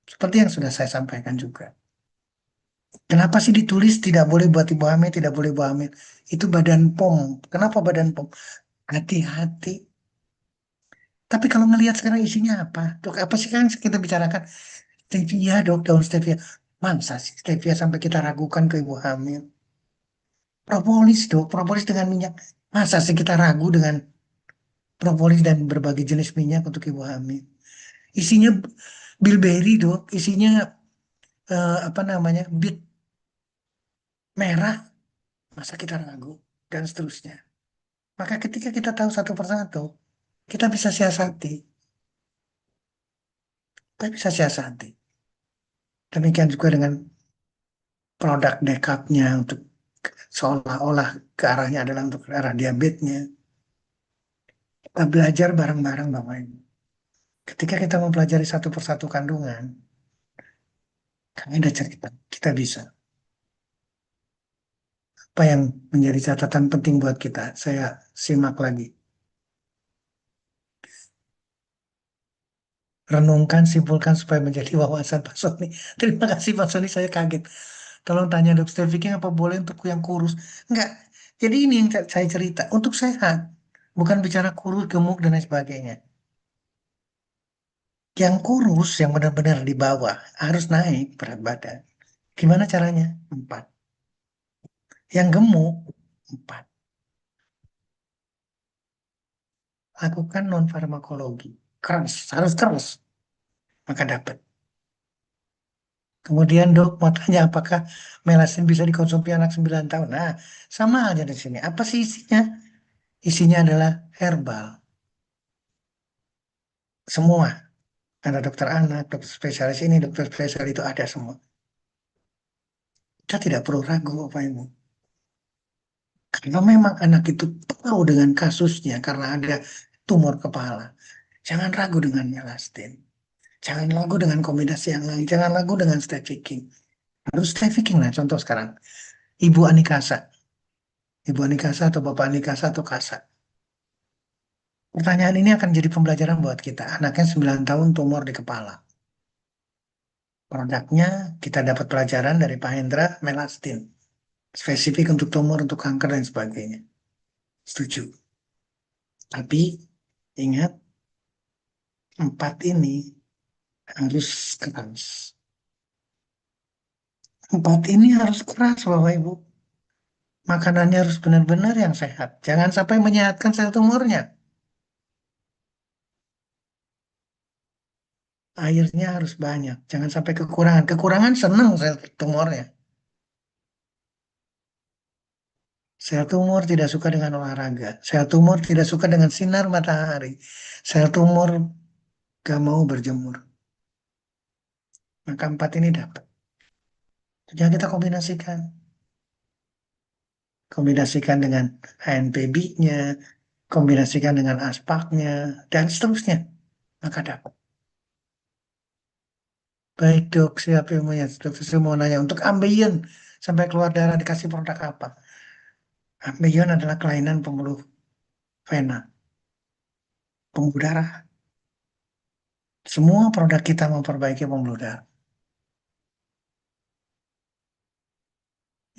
Seperti yang sudah saya sampaikan juga. Kenapa sih ditulis tidak boleh buat ibu hamil, tidak boleh ibu hamil? Itu badan POM. Kenapa badan POM? Hati-hati. Tapi kalau ngelihat sekarang isinya apa? Dok, apa sih kan kita bicarakan? Stevia dok, daun stevia. Masa sih stevia sampai kita ragukan ke ibu hamil? Propolis dok, propolis dengan minyak. Masa sih kita ragu dengan propolis dan berbagai jenis minyak untuk ibu hamil? Isinya bilberry dok, isinya apa namanya, bit merah. Masa kita ragu dan seterusnya. Maka ketika kita tahu satu persatu, kita bisa siasati. Kita bisa siasati. Demikian juga dengan produk dekapnya untuk seolah-olah ke arahnya adalah untuk ke arah diabetesnya. Kita belajar bareng-bareng Bapak Ibu. Ketika kita mempelajari satu persatu kandungan, kami ada cerita, kita bisa. Apa yang menjadi catatan penting buat kita? Saya simak lagi. Renungkan, simpulkan supaya menjadi wawasan Pak Sony. Terima kasih Pak Sony, saya kaget. Tolong tanya dok, trafficking apa boleh untuk yang kurus? Enggak. Jadi ini yang saya cerita, untuk sehat. Bukan bicara kurus, gemuk, dan lain sebagainya. Yang kurus, yang benar-benar di bawah, harus naik berat badan. Gimana caranya? 4. Yang gemuk, 4. Lakukan non farmakologi. Keras, harus keras. Maka dapat. Kemudian dok mau tanya apakah melasin bisa dikonsumsi anak 9 tahun. Nah, sama aja di sini. Apa sih isinya? Isinya adalah herbal. Semua. Ada dokter anak, dokter spesialis ini, dokter spesialis itu ada semua. Kita tidak perlu ragu Bapak Ibu. Kalau memang anak itu tahu dengan kasusnya karena ada tumor kepala, jangan ragu dengan melastin. Jangan ragu dengan kombinasi yang lain. Jangan ragu dengan stafficking. Harus stafficking lah. Contoh sekarang, Ibu Anikasa. Ibu Anikasa atau Bapak Anikasa atau Kasa. Pertanyaan ini akan jadi pembelajaran buat kita. Anaknya 9 tahun tumor di kepala. Produknya kita dapat pelajaran dari Pak Hendra, melastin. Spesifik untuk tumor, untuk kanker, dan sebagainya. Setuju. Tapi ingat, 4 ini harus keras. 4 ini harus keras, Bapak Ibu. Makanannya harus benar-benar yang sehat. Jangan sampai menyehatkan sel tumornya. Airnya harus banyak. Jangan sampai kekurangan. Kekurangan senang sel tumornya. Sel tumor tidak suka dengan olahraga. Sel tumor tidak suka dengan sinar matahari. Sel tumor gak mau berjemur. Maka 4 ini dapat. Jangan kita kombinasikan. Kombinasikan dengan HNPB-nya, kombinasikan dengan aspaknya, dan seterusnya. Maka dapat. Baik dok, siapa ilmunya? Dokter saya mau nanya, untuk ambeien sampai keluar darah dikasih produk apa? Ambeien adalah kelainan pembuluh vena, pembuluh darah. Semua produk kita memperbaiki pembuluh darah.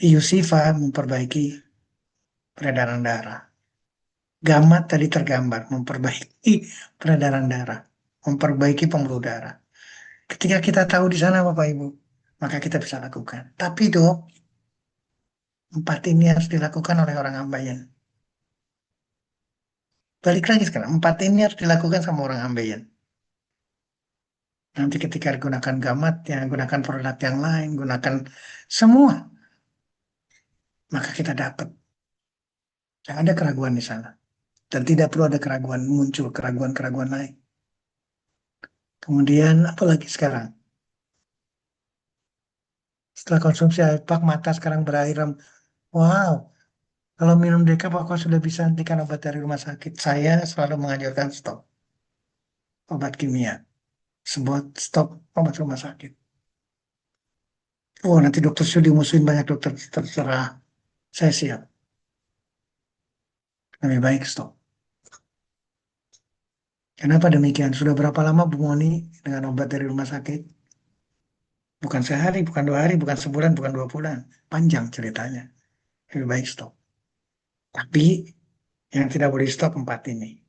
Iusifa memperbaiki peredaran darah. Gamat tadi tergambar memperbaiki peredaran darah, memperbaiki pembuluh darah. Ketika kita tahu di sana Bapak Ibu, maka kita bisa lakukan. Tapi dok, 4 ini harus dilakukan oleh orang ambeien. Balik lagi sekarang, 4 ini harus dilakukan sama orang ambeien. Nanti ketika gunakan gamatnya, gunakan produk yang lain, gunakan semua, maka kita dapat. Tidak ada keraguan di sana. Dan tidak perlu ada keraguan, muncul keraguan-keraguan lain. Kemudian, apalagi sekarang? Setelah konsumsi air pak, mata sekarang berair. Wow, kalau minum dekap, aku sudah bisa hentikan obat dari rumah sakit. Saya selalu menganjurkan stop obat kimia. Sebuah stop obat rumah sakit. Oh, nanti dokter sudah dimusuhin banyak dokter, terserah. Saya siap. Lebih baik stop. Kenapa demikian? Sudah berapa lama Bu Moni dengan obat dari rumah sakit? Bukan sehari, bukan 2 hari, bukan sebulan, bukan 2 bulan. Panjang ceritanya. Lebih baik stop. Tapi yang tidak boleh stop 4 ini.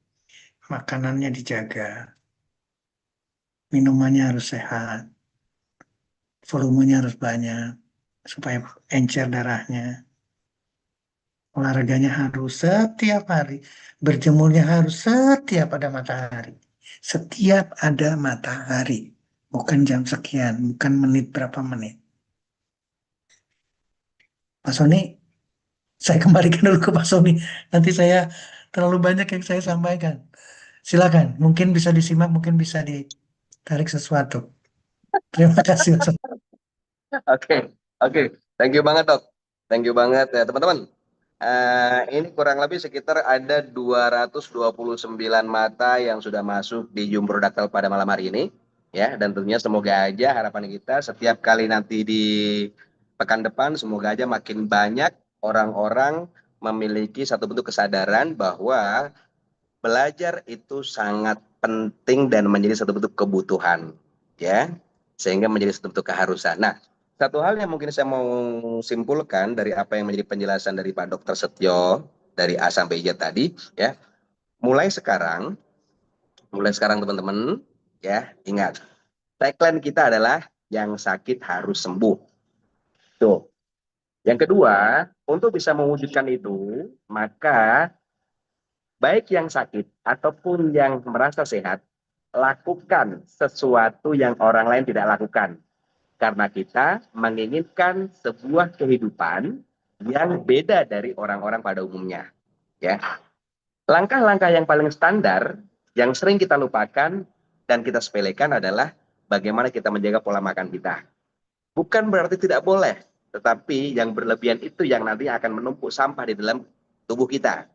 Makanannya dijaga. Minumannya harus sehat. Volumenya harus banyak. Supaya encer darahnya. Olahraganya harus setiap hari. Berjemurnya harus setiap ada matahari. Setiap ada matahari. Bukan jam sekian, bukan menit berapa menit. Pak Sony, saya kembalikan dulu ke Pak Sony. Nanti saya terlalu banyak yang saya sampaikan. Silakan, mungkin bisa disimak, mungkin bisa ditarik sesuatu. Terima kasih, Pak Sony. Oke, oke. Thank you banget, Dok. Thank you banget ya, teman-teman. Ini kurang lebih sekitar ada 229 mata yang sudah masuk di Zoom Produktal pada malam hari ini. Ya, dan tentunya semoga aja harapan kita setiap kali nanti di pekan depan, semoga aja makin banyak orang-orang memiliki satu bentuk kesadaran bahwa belajar itu sangat penting dan menjadi satu bentuk kebutuhan, ya, sehingga menjadi satu bentuk keharusan. Nah, satu hal yang mungkin saya mau simpulkan dari apa yang menjadi penjelasan dari Pak Dr. Setio dari A sampai Z tadi, ya, mulai sekarang teman-teman, ya, ingat, tagline kita adalah yang sakit harus sembuh. Tuh. Yang kedua, untuk bisa mewujudkan itu, maka baik yang sakit ataupun yang merasa sehat, lakukan sesuatu yang orang lain tidak lakukan. Karena kita menginginkan sebuah kehidupan yang beda dari orang-orang pada umumnya. Ya, langkah-langkah yang paling standar yang sering kita lupakan dan kita sepelekan adalah bagaimana kita menjaga pola makan kita. Bukan berarti tidak boleh, tetapi yang berlebihan itu yang nanti akan menumpuk sampah di dalam tubuh kita.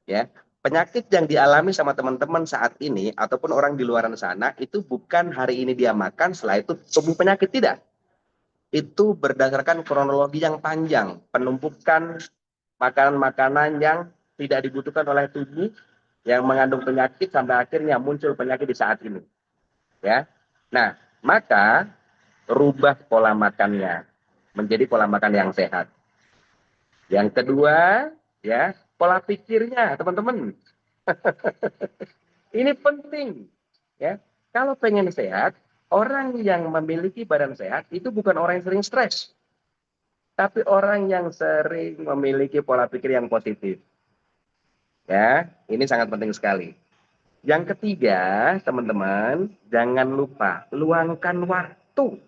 Ya, penyakit yang dialami sama teman-teman saat ini ataupun orang di luar sana itu bukan hari ini dia makan setelah itu tumbuh penyakit, tidak. Itu berdasarkan kronologi yang panjang, penumpukan makanan-makanan yang tidak dibutuhkan oleh tubuh yang mengandung penyakit sampai akhirnya muncul penyakit di saat ini, ya. Nah, maka rubah pola makannya menjadi pola makan yang sehat. Yang kedua, ya, pola pikirnya, teman-teman. Ini penting, ya. Kalau pengen sehat, orang yang memiliki badan sehat itu bukan orang yang sering stres, tapi orang yang sering memiliki pola pikir yang positif. Ya, ini sangat penting sekali. Yang ketiga, teman-teman, jangan lupa luangkan waktu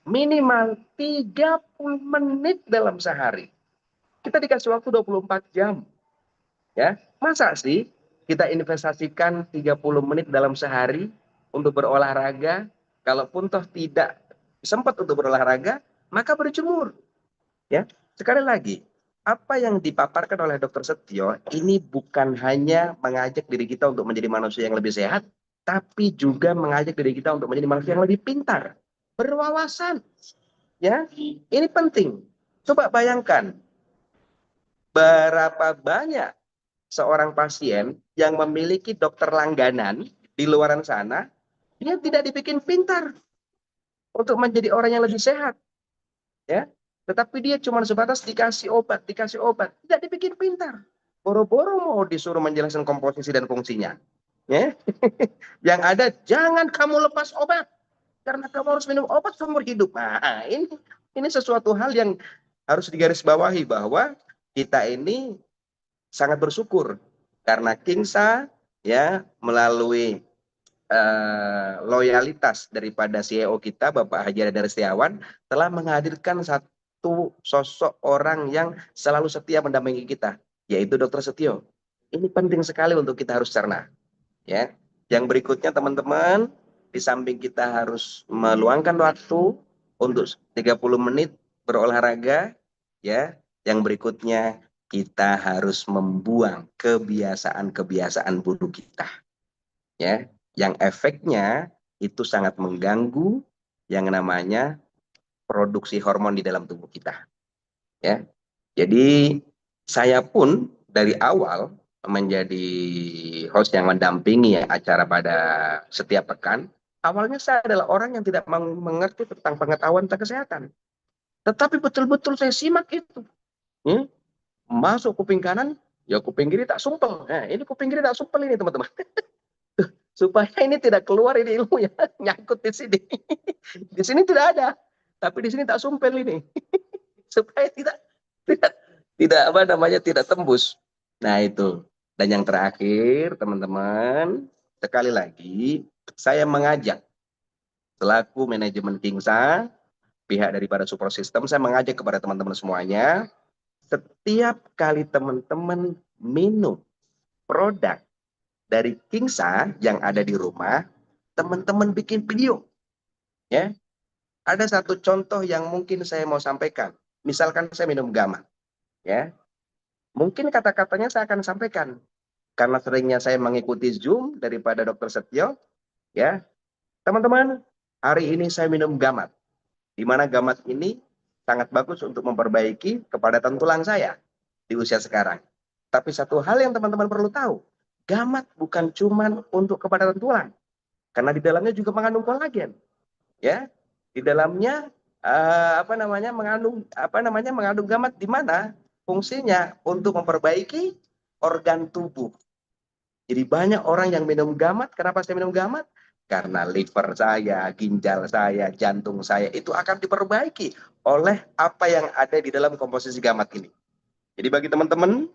minimal 30 menit dalam sehari. Kita dikasih waktu 24 jam. Ya, masa sih kita investasikan 30 menit dalam sehari untuk berolahraga, kalaupun toh tidak sempat untuk berolahraga, maka berjemur. Ya, sekali lagi, apa yang dipaparkan oleh Dr. Setio ini bukan hanya mengajak diri kita untuk menjadi manusia yang lebih sehat, tapi juga mengajak diri kita untuk menjadi manusia yang lebih pintar, berwawasan. Ya, ini penting. Coba bayangkan berapa banyak seorang pasien yang memiliki dokter langganan di luaran sana, dia tidak dibikin pintar untuk menjadi orang yang lebih sehat, ya. Tetapi dia cuma sebatas dikasih obat, tidak dibikin pintar. Boro-boro mau disuruh menjelaskan komposisi dan fungsinya, ya. Yang ada, jangan kamu lepas obat karena kamu harus minum obat seumur hidup. Nah, ini sesuatu hal yang harus digarisbawahi bahwa kita ini sangat bersyukur karena Kingsa, ya, melalui loyalitas daripada CEO kita Bapak Haji Radar Setiawan telah menghadirkan satu sosok orang yang selalu setia mendampingi kita, yaitu Dr. Setio. Ini penting sekali untuk kita harus cerna, ya. Yang berikutnya teman-teman, di samping kita harus meluangkan waktu untuk 30 menit berolahraga, ya. Yang berikutnya kita harus membuang kebiasaan-kebiasaan buruk kita, ya, yang efeknya itu sangat mengganggu yang namanya produksi hormon di dalam tubuh kita, ya. Jadi saya pun dari awal menjadi host yang mendampingi acara pada setiap pekan, awalnya saya adalah orang yang tidak mengerti tentang pengetahuan tentang kesehatan, tetapi betul-betul saya simak itu, ya. Masuk kuping kanan, ya kuping kiri tak sumpel. Nah, ini kuping kiri tak sumpel ini teman-teman. Supaya ini tidak keluar ini ilmunya, nyangkut di sini. Di sini tidak ada, tapi di sini tak sumpel ini. Supaya tidak tidak tembus. Nah, itu. Dan yang terakhir, teman-teman, sekali lagi saya mengajak selaku manajemen Kingsa, pihak daripada support system, saya mengajak kepada teman-teman semuanya, setiap kali teman-teman minum produk dari Kingsa yang ada di rumah, teman-teman bikin video, ya. Ada satu contoh yang mungkin saya mau sampaikan. Misalkan saya minum Gamma, ya. Mungkin kata-katanya saya akan sampaikan karena seringnya saya mengikuti Zoom daripada Dokter Setio, ya. Teman-teman, hari ini saya minum Gamat, di mana Gamat ini sangat bagus untuk memperbaiki kepadatan tulang saya di usia sekarang. Tapi satu hal yang teman-teman perlu tahu, Gamat bukan cuma untuk kepadatan tulang, karena di dalamnya juga mengandung kolagen, ya. Di dalamnya mengandung Gamat, di mana fungsinya untuk memperbaiki organ tubuh. Jadi banyak orang yang minum Gamat. Kenapa saya minum Gamat? Karena liver saya, ginjal saya, jantung saya itu akan diperbaiki oleh apa yang ada di dalam komposisi Gamat ini. Jadi bagi teman-teman,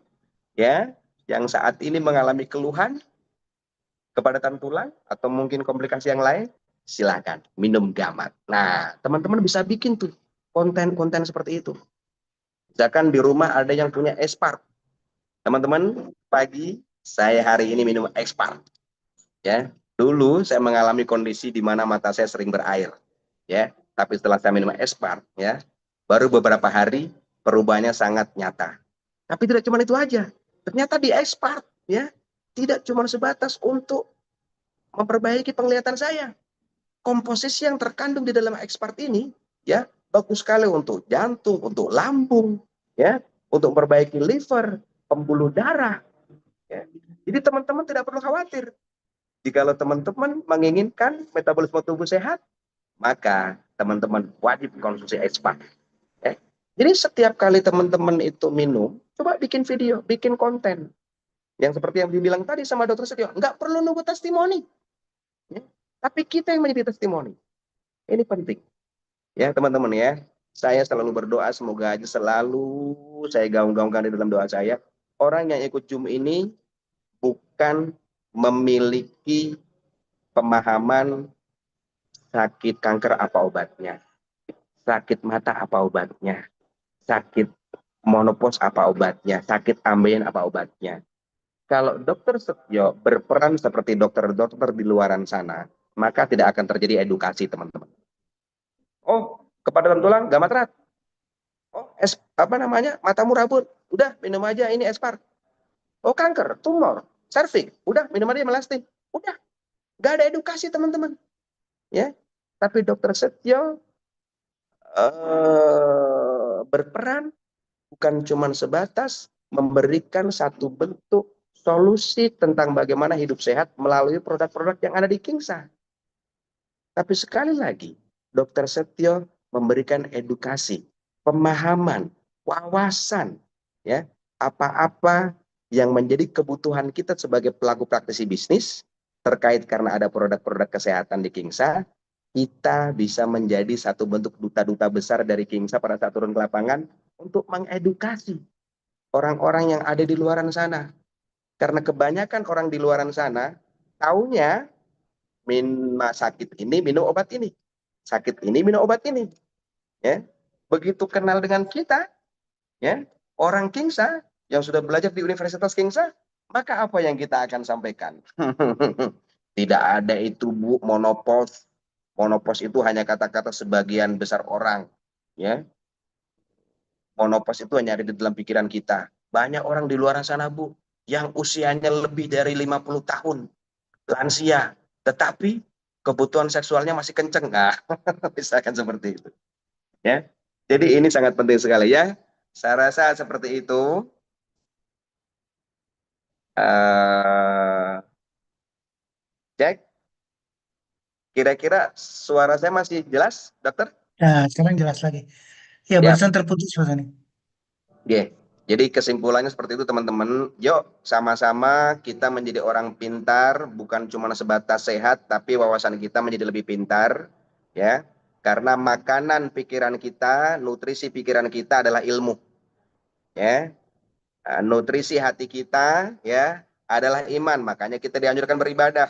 ya, yang saat ini mengalami keluhan kepadatan tulang atau mungkin komplikasi yang lain, silakan minum Gamat. Nah, teman-teman bisa bikin tuh konten-konten seperti itu. Misalkan di rumah ada yang punya Espart. Teman-teman, pagi saya hari ini minum Espart. Ya, dulu saya mengalami kondisi di mana mata saya sering berair, ya. Tapi setelah saya minum Espart, ya, baru beberapa hari perubahannya sangat nyata. Tapi tidak cuma itu aja. Ternyata di Espart, ya, tidak cuma sebatas untuk memperbaiki penglihatan saya. Komposisi yang terkandung di dalam Espart ini, ya, bagus sekali untuk jantung, untuk lambung, ya, untuk memperbaiki liver, pembuluh darah. Ya. Jadi teman-teman tidak perlu khawatir. Jikalau teman-teman menginginkan metabolisme tubuh sehat, maka teman-teman wajib konsumsi Expert. Ya. Jadi setiap kali teman-teman itu minum, coba bikin video, bikin konten. Yang seperti yang dibilang tadi sama Dokter Setio, nggak perlu nunggu testimoni. Ya. Tapi kita yang menjadi testimoni. Ini penting. Ya teman-teman ya, saya selalu berdoa semoga aja selalu saya gaung-gaungkan di dalam doa saya. Orang yang ikut Zoom ini bukan memiliki pemahaman sakit kanker apa obatnya, sakit mata apa obatnya, sakit monopos apa obatnya, sakit ambeien apa obatnya. Kalau Dokter Setio berperan seperti dokter-dokter di luaran sana, maka tidak akan terjadi edukasi, teman-teman. Oh, kepadatan tulang, gamatrat. Oh, matamu rabun. Udah, minum aja ini Espart. Oh, kanker, tumor, serviks. Udah, minum aja melastin. Udah, gak ada edukasi, teman-teman. Ya, tapi Dokter Setio berperan bukan cuma sebatas memberikan satu bentuk solusi tentang bagaimana hidup sehat melalui produk-produk yang ada di Kingsa. Tapi sekali lagi, Dokter Setio memberikan edukasi, pemahaman, wawasan, ya, apa-apa yang menjadi kebutuhan kita sebagai pelaku praktisi bisnis terkait karena ada produk-produk kesehatan di Kingsa, kita bisa menjadi satu bentuk duta-duta besar dari Kingsa pada saat turun ke lapangan untuk mengedukasi orang-orang yang ada di luaran sana. Karena kebanyakan orang di luaran sana taunya sakit ini minum obat ini, sakit ini minum obat ini. Ya, begitu kenal dengan kita, ya, orang Kingsa yang sudah belajar di Universitas Kingsa, maka apa yang kita akan sampaikan? Tidak ada itu, Bu, monopos. Monopos itu hanya kata-kata sebagian besar orang, ya. Monopos itu hanya ada di dalam pikiran kita. Banyak orang di luar sana, Bu, yang usianya lebih dari 50 tahun, lansia, tetapi kebutuhan seksualnya masih kenceng. Nah, misalkan seperti itu. Ya. Jadi ini sangat penting sekali ya. Saya rasa seperti itu. Cek, kira-kira suara saya masih jelas, dokter? Nah, sekarang jelas lagi. Ya, Ya, barusan terputus Pak Soni. yeah. Jadi kesimpulannya seperti itu teman-teman. Yuk sama-sama kita menjadi orang pintar, bukan cuma sebatas sehat, tapi wawasan kita menjadi lebih pintar, ya. Karena makanan pikiran kita, nutrisi pikiran kita adalah ilmu, ya. Nutrisi hati kita ya adalah iman, makanya kita dianjurkan beribadah,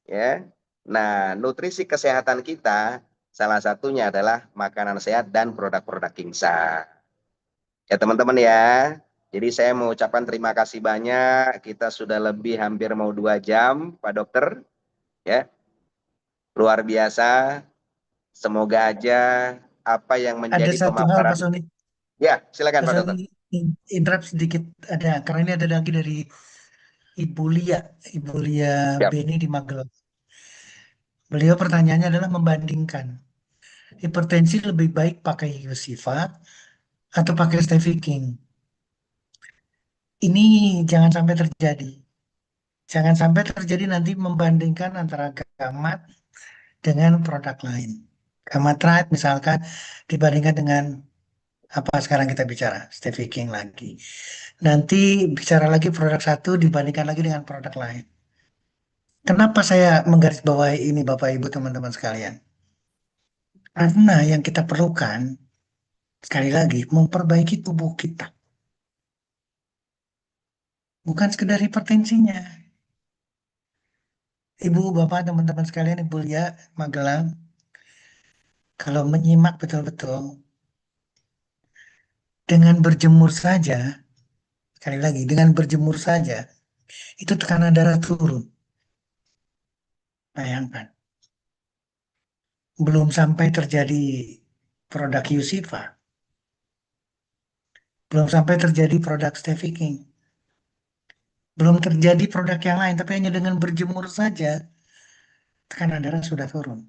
ya. Nah, nutrisi kesehatan kita salah satunya adalah makanan sehat dan produk-produk Kingsa. Ya teman-teman ya. Jadi saya mengucapkan terima kasih banyak. Kita sudah lebih hampir mau 2 jam, Pak Dokter. Ya, luar biasa. Semoga aja apa yang Ada menjadi satu hal Pak pemaparan. Sony, Ya, silakan Pak Pak Sony Dokter. interrupt sedikit ada karena ini ada lagi dari Ibu Lia Siap. Beni di Magelang. Beliau pertanyaannya adalah membandingkan hipertensi lebih baik pakai Yosiva atau pakai Steviking. Ini jangan sampai terjadi. Jangan sampai terjadi nanti membandingkan antara gamat dengan produk lain. Gamat misalkan dibandingkan dengan apa sekarang kita bicara, Steviking lagi. Nanti bicara lagi produk satu dibandingkan lagi dengan produk lain. Kenapa saya menggarisbawahi ini Bapak Ibu teman-teman sekalian? Karena yang kita perlukan sekali lagi memperbaiki tubuh kita, bukan sekedar hipertensinya. Ibu, Bapak, teman-teman sekalian, Ibu Lia, Magelang, kalau menyimak betul-betul, dengan berjemur saja, sekali lagi, dengan berjemur saja, itu tekanan darah turun. Bayangkan, belum sampai terjadi produk Yusifa, belum sampai terjadi produk Steviking, belum terjadi produk yang lain, tapi hanya dengan berjemur saja, tekanan darah sudah turun.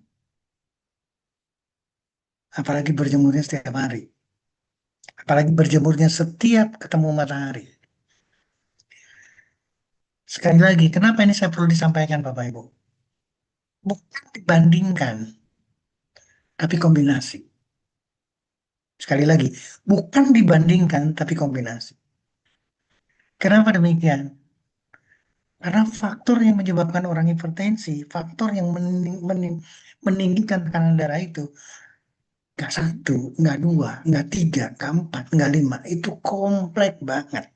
Apalagi berjemurnya setiap hari. Apalagi berjemurnya setiap ketemu matahari. Sekali lagi, kenapa ini saya perlu disampaikan Bapak Ibu? Bukan dibandingkan, tapi kombinasi. Sekali lagi, bukan dibandingkan, tapi kombinasi. Kenapa demikian? Karena faktor yang menyebabkan orang hipertensi, faktor yang meninggikan tekanan darah itu, nggak satu, nggak dua, nggak tiga, nggak empat, nggak lima. Itu kompleks banget.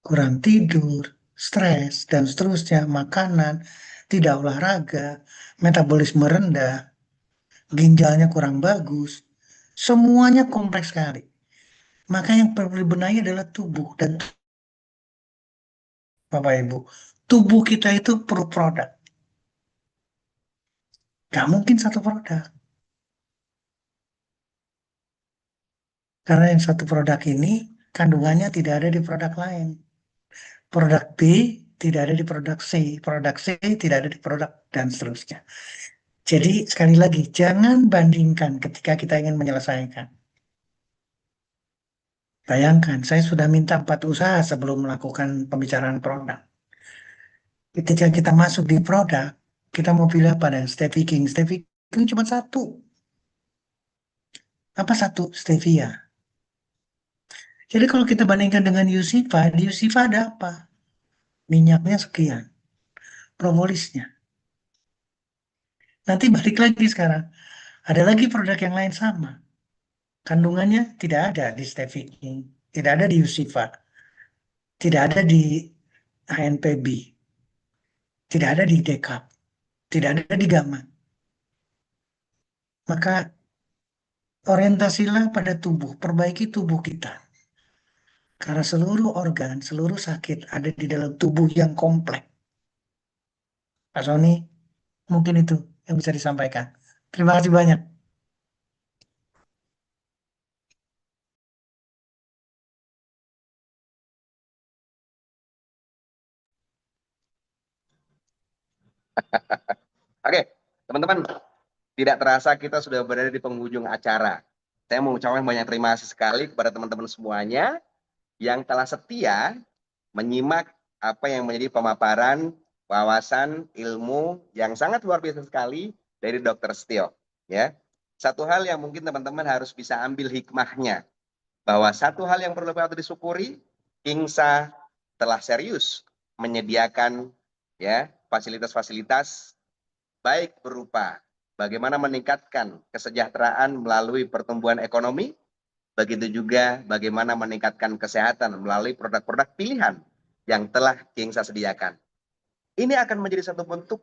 Kurang tidur, stres, dan seterusnya, makanan, tidak olahraga, metabolisme rendah, ginjalnya kurang bagus, semuanya kompleks sekali. Maka yang perlu dibenahi adalah tubuh dan Bapak Ibu. Tubuh kita itu perlu produk. Gak mungkin satu produk. Karena yang satu produk ini kandungannya tidak ada di produk lain. Produk B tidak ada di produk C tidak ada di produk dan seterusnya. Jadi sekali lagi, jangan bandingkan ketika kita ingin menyelesaikan. Bayangkan, saya sudah minta 4 usaha sebelum melakukan pembicaraan produk. Ketika kita masuk di produk, kita mau pilih apa? Dan Steviking. Steviking cuma satu. Apa satu? Stevia. Jadi kalau kita bandingkan dengan Yusifa, di Yusifa ada apa? Minyaknya sekian, propolisnya. Nanti balik lagi sekarang. Ada lagi produk yang lain sama. Kandungannya tidak ada di Steviking, tidak ada di Yusifa, tidak ada di HNPB, tidak ada di Decap, tidak ada di Gamma. Maka orientasilah pada tubuh, perbaiki tubuh kita. Karena seluruh organ, seluruh sakit ada di dalam tubuh yang kompleks. Pak Sony, mungkin itu yang bisa disampaikan. Terima kasih banyak. Oke, teman-teman, tidak terasa kita sudah berada di penghujung acara. Saya mau ucapkan banyak terima kasih sekali kepada teman-teman semuanya yang telah setia menyimak apa yang menjadi pemaparan wawasan ilmu yang sangat luar biasa sekali dari Dr. Setio. Ya, satu hal yang mungkin teman-teman harus bisa ambil hikmahnya, bahwa satu hal yang perlu patut disyukuri, Kingsa telah serius menyediakan ya fasilitas-fasilitas baik berupa bagaimana meningkatkan kesejahteraan melalui pertumbuhan ekonomi, begitu juga bagaimana meningkatkan kesehatan melalui produk-produk pilihan yang telah Kingsa sediakan. Ini akan menjadi satu bentuk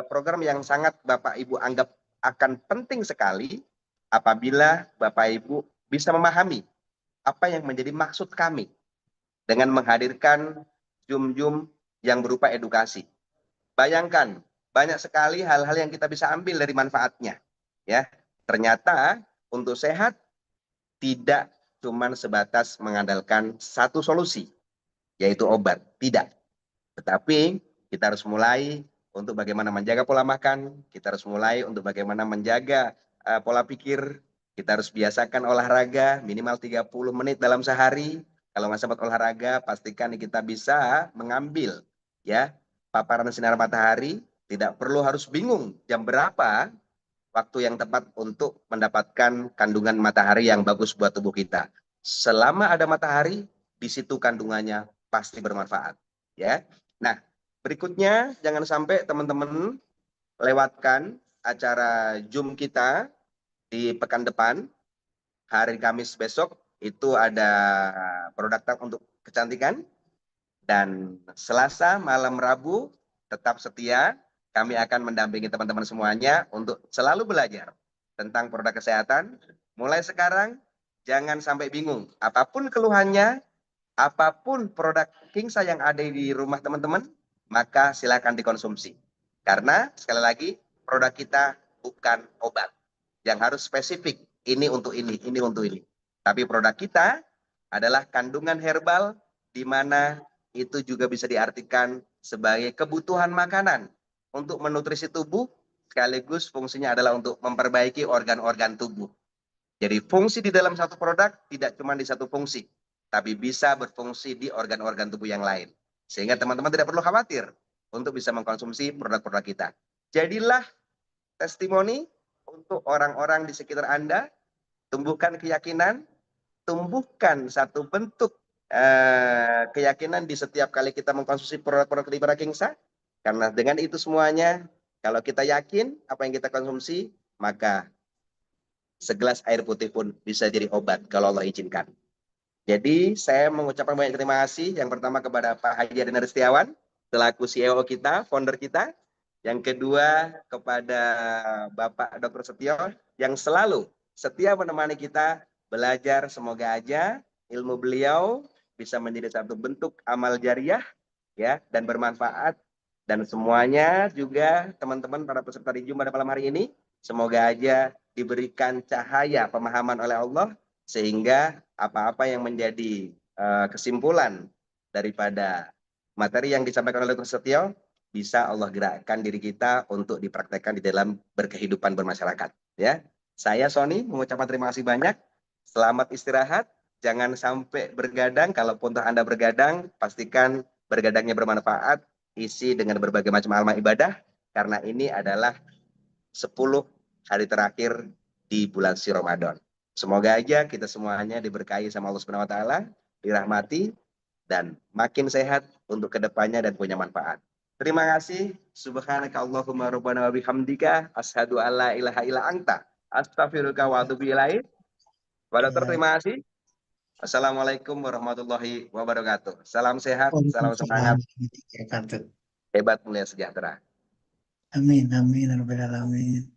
program yang sangat Bapak Ibu anggap akan penting sekali apabila Bapak Ibu bisa memahami apa yang menjadi maksud kami dengan menghadirkan Zoom-Zoom yang berupa edukasi. Bayangkan, banyak sekali hal-hal yang kita bisa ambil dari manfaatnya. Ya, ternyata untuk sehat tidak cuma sebatas mengandalkan satu solusi, yaitu obat. Tidak. Tetapi kita harus mulai untuk bagaimana menjaga pola makan, kita harus mulai untuk bagaimana menjaga pola pikir, kita harus biasakan olahraga minimal 30 menit dalam sehari. Kalau nggak sempat olahraga, pastikan kita bisa mengambil ya paparan sinar matahari, tidak perlu harus bingung jam berapa waktu yang tepat untuk mendapatkan kandungan matahari yang bagus buat tubuh kita. Selama ada matahari, di situ kandungannya pasti bermanfaat. Ya. Nah, berikutnya jangan sampai teman-teman lewatkan acara Zoom kita di pekan depan, hari Kamis besok itu ada produk untuk kecantikan, dan Selasa malam Rabu tetap setia, kami akan mendampingi teman-teman semuanya untuk selalu belajar tentang produk kesehatan. Mulai sekarang, jangan sampai bingung. Apapun keluhannya, apapun produk Kingsa yang ada di rumah teman-teman, maka silakan dikonsumsi. Karena sekali lagi, produk kita bukan obat yang harus spesifik. Ini untuk ini untuk ini. Tapi produk kita adalah kandungan herbal di mana itu juga bisa diartikan sebagai kebutuhan makanan untuk menutrisi tubuh, sekaligus fungsinya adalah untuk memperbaiki organ-organ tubuh. Jadi fungsi di dalam satu produk tidak cuma di satu fungsi, tapi bisa berfungsi di organ-organ tubuh yang lain. Sehingga teman-teman tidak perlu khawatir untuk bisa mengkonsumsi produk-produk kita. Jadilah testimoni untuk orang-orang di sekitar Anda, tumbuhkan keyakinan, tumbuhkan satu bentuk keyakinan di setiap kali kita mengkonsumsi produk-produk dari Kingsa. Karena dengan itu semuanya, kalau kita yakin apa yang kita konsumsi, maka segelas air putih pun bisa jadi obat kalau Allah izinkan. Jadi saya mengucapkan banyak terima kasih. Yang pertama kepada Pak Haji Adina Ristiawan, selaku CEO kita, founder kita. Yang kedua kepada Bapak Dr. Setio, yang selalu setia menemani kita belajar. Semoga aja ilmu beliau bisa menjadi satu bentuk amal jariah ya dan bermanfaat. Dan semuanya juga teman-teman para peserta di Zoom pada malam hari ini, semoga aja diberikan cahaya pemahaman oleh Allah sehingga apa-apa yang menjadi kesimpulan daripada materi yang disampaikan oleh Dr. Setio bisa Allah gerakkan diri kita untuk dipraktekkan di dalam berkehidupan bermasyarakat. Ya, saya Sony mengucapkan terima kasih banyak. Selamat istirahat. Jangan sampai bergadang. Kalaupun Anda bergadang, pastikan bergadangnya bermanfaat. Isi dengan berbagai macam amal ibadah. Karena ini adalah 10 hari terakhir di bulan si Ramadan. Semoga aja kita semuanya diberkahi sama Allah Subhanahu wa taala, dirahmati dan makin sehat untuk kedepannya dan punya manfaat. Terima kasih. Subhanaka Allahumma rabbana wa bihamdika asyhadu alla ilaha illa anta astaghfiruka wa atubu ilaik. Pak Dokter, Ya, terima kasih. Assalamualaikum warahmatullahi wabarakatuh. Salam sehat, salam Waalaikumsalam semangat, warahmatullahi wabarakatuh. hebat mulia sejahtera. Amin, amin, ya rabbal alamin.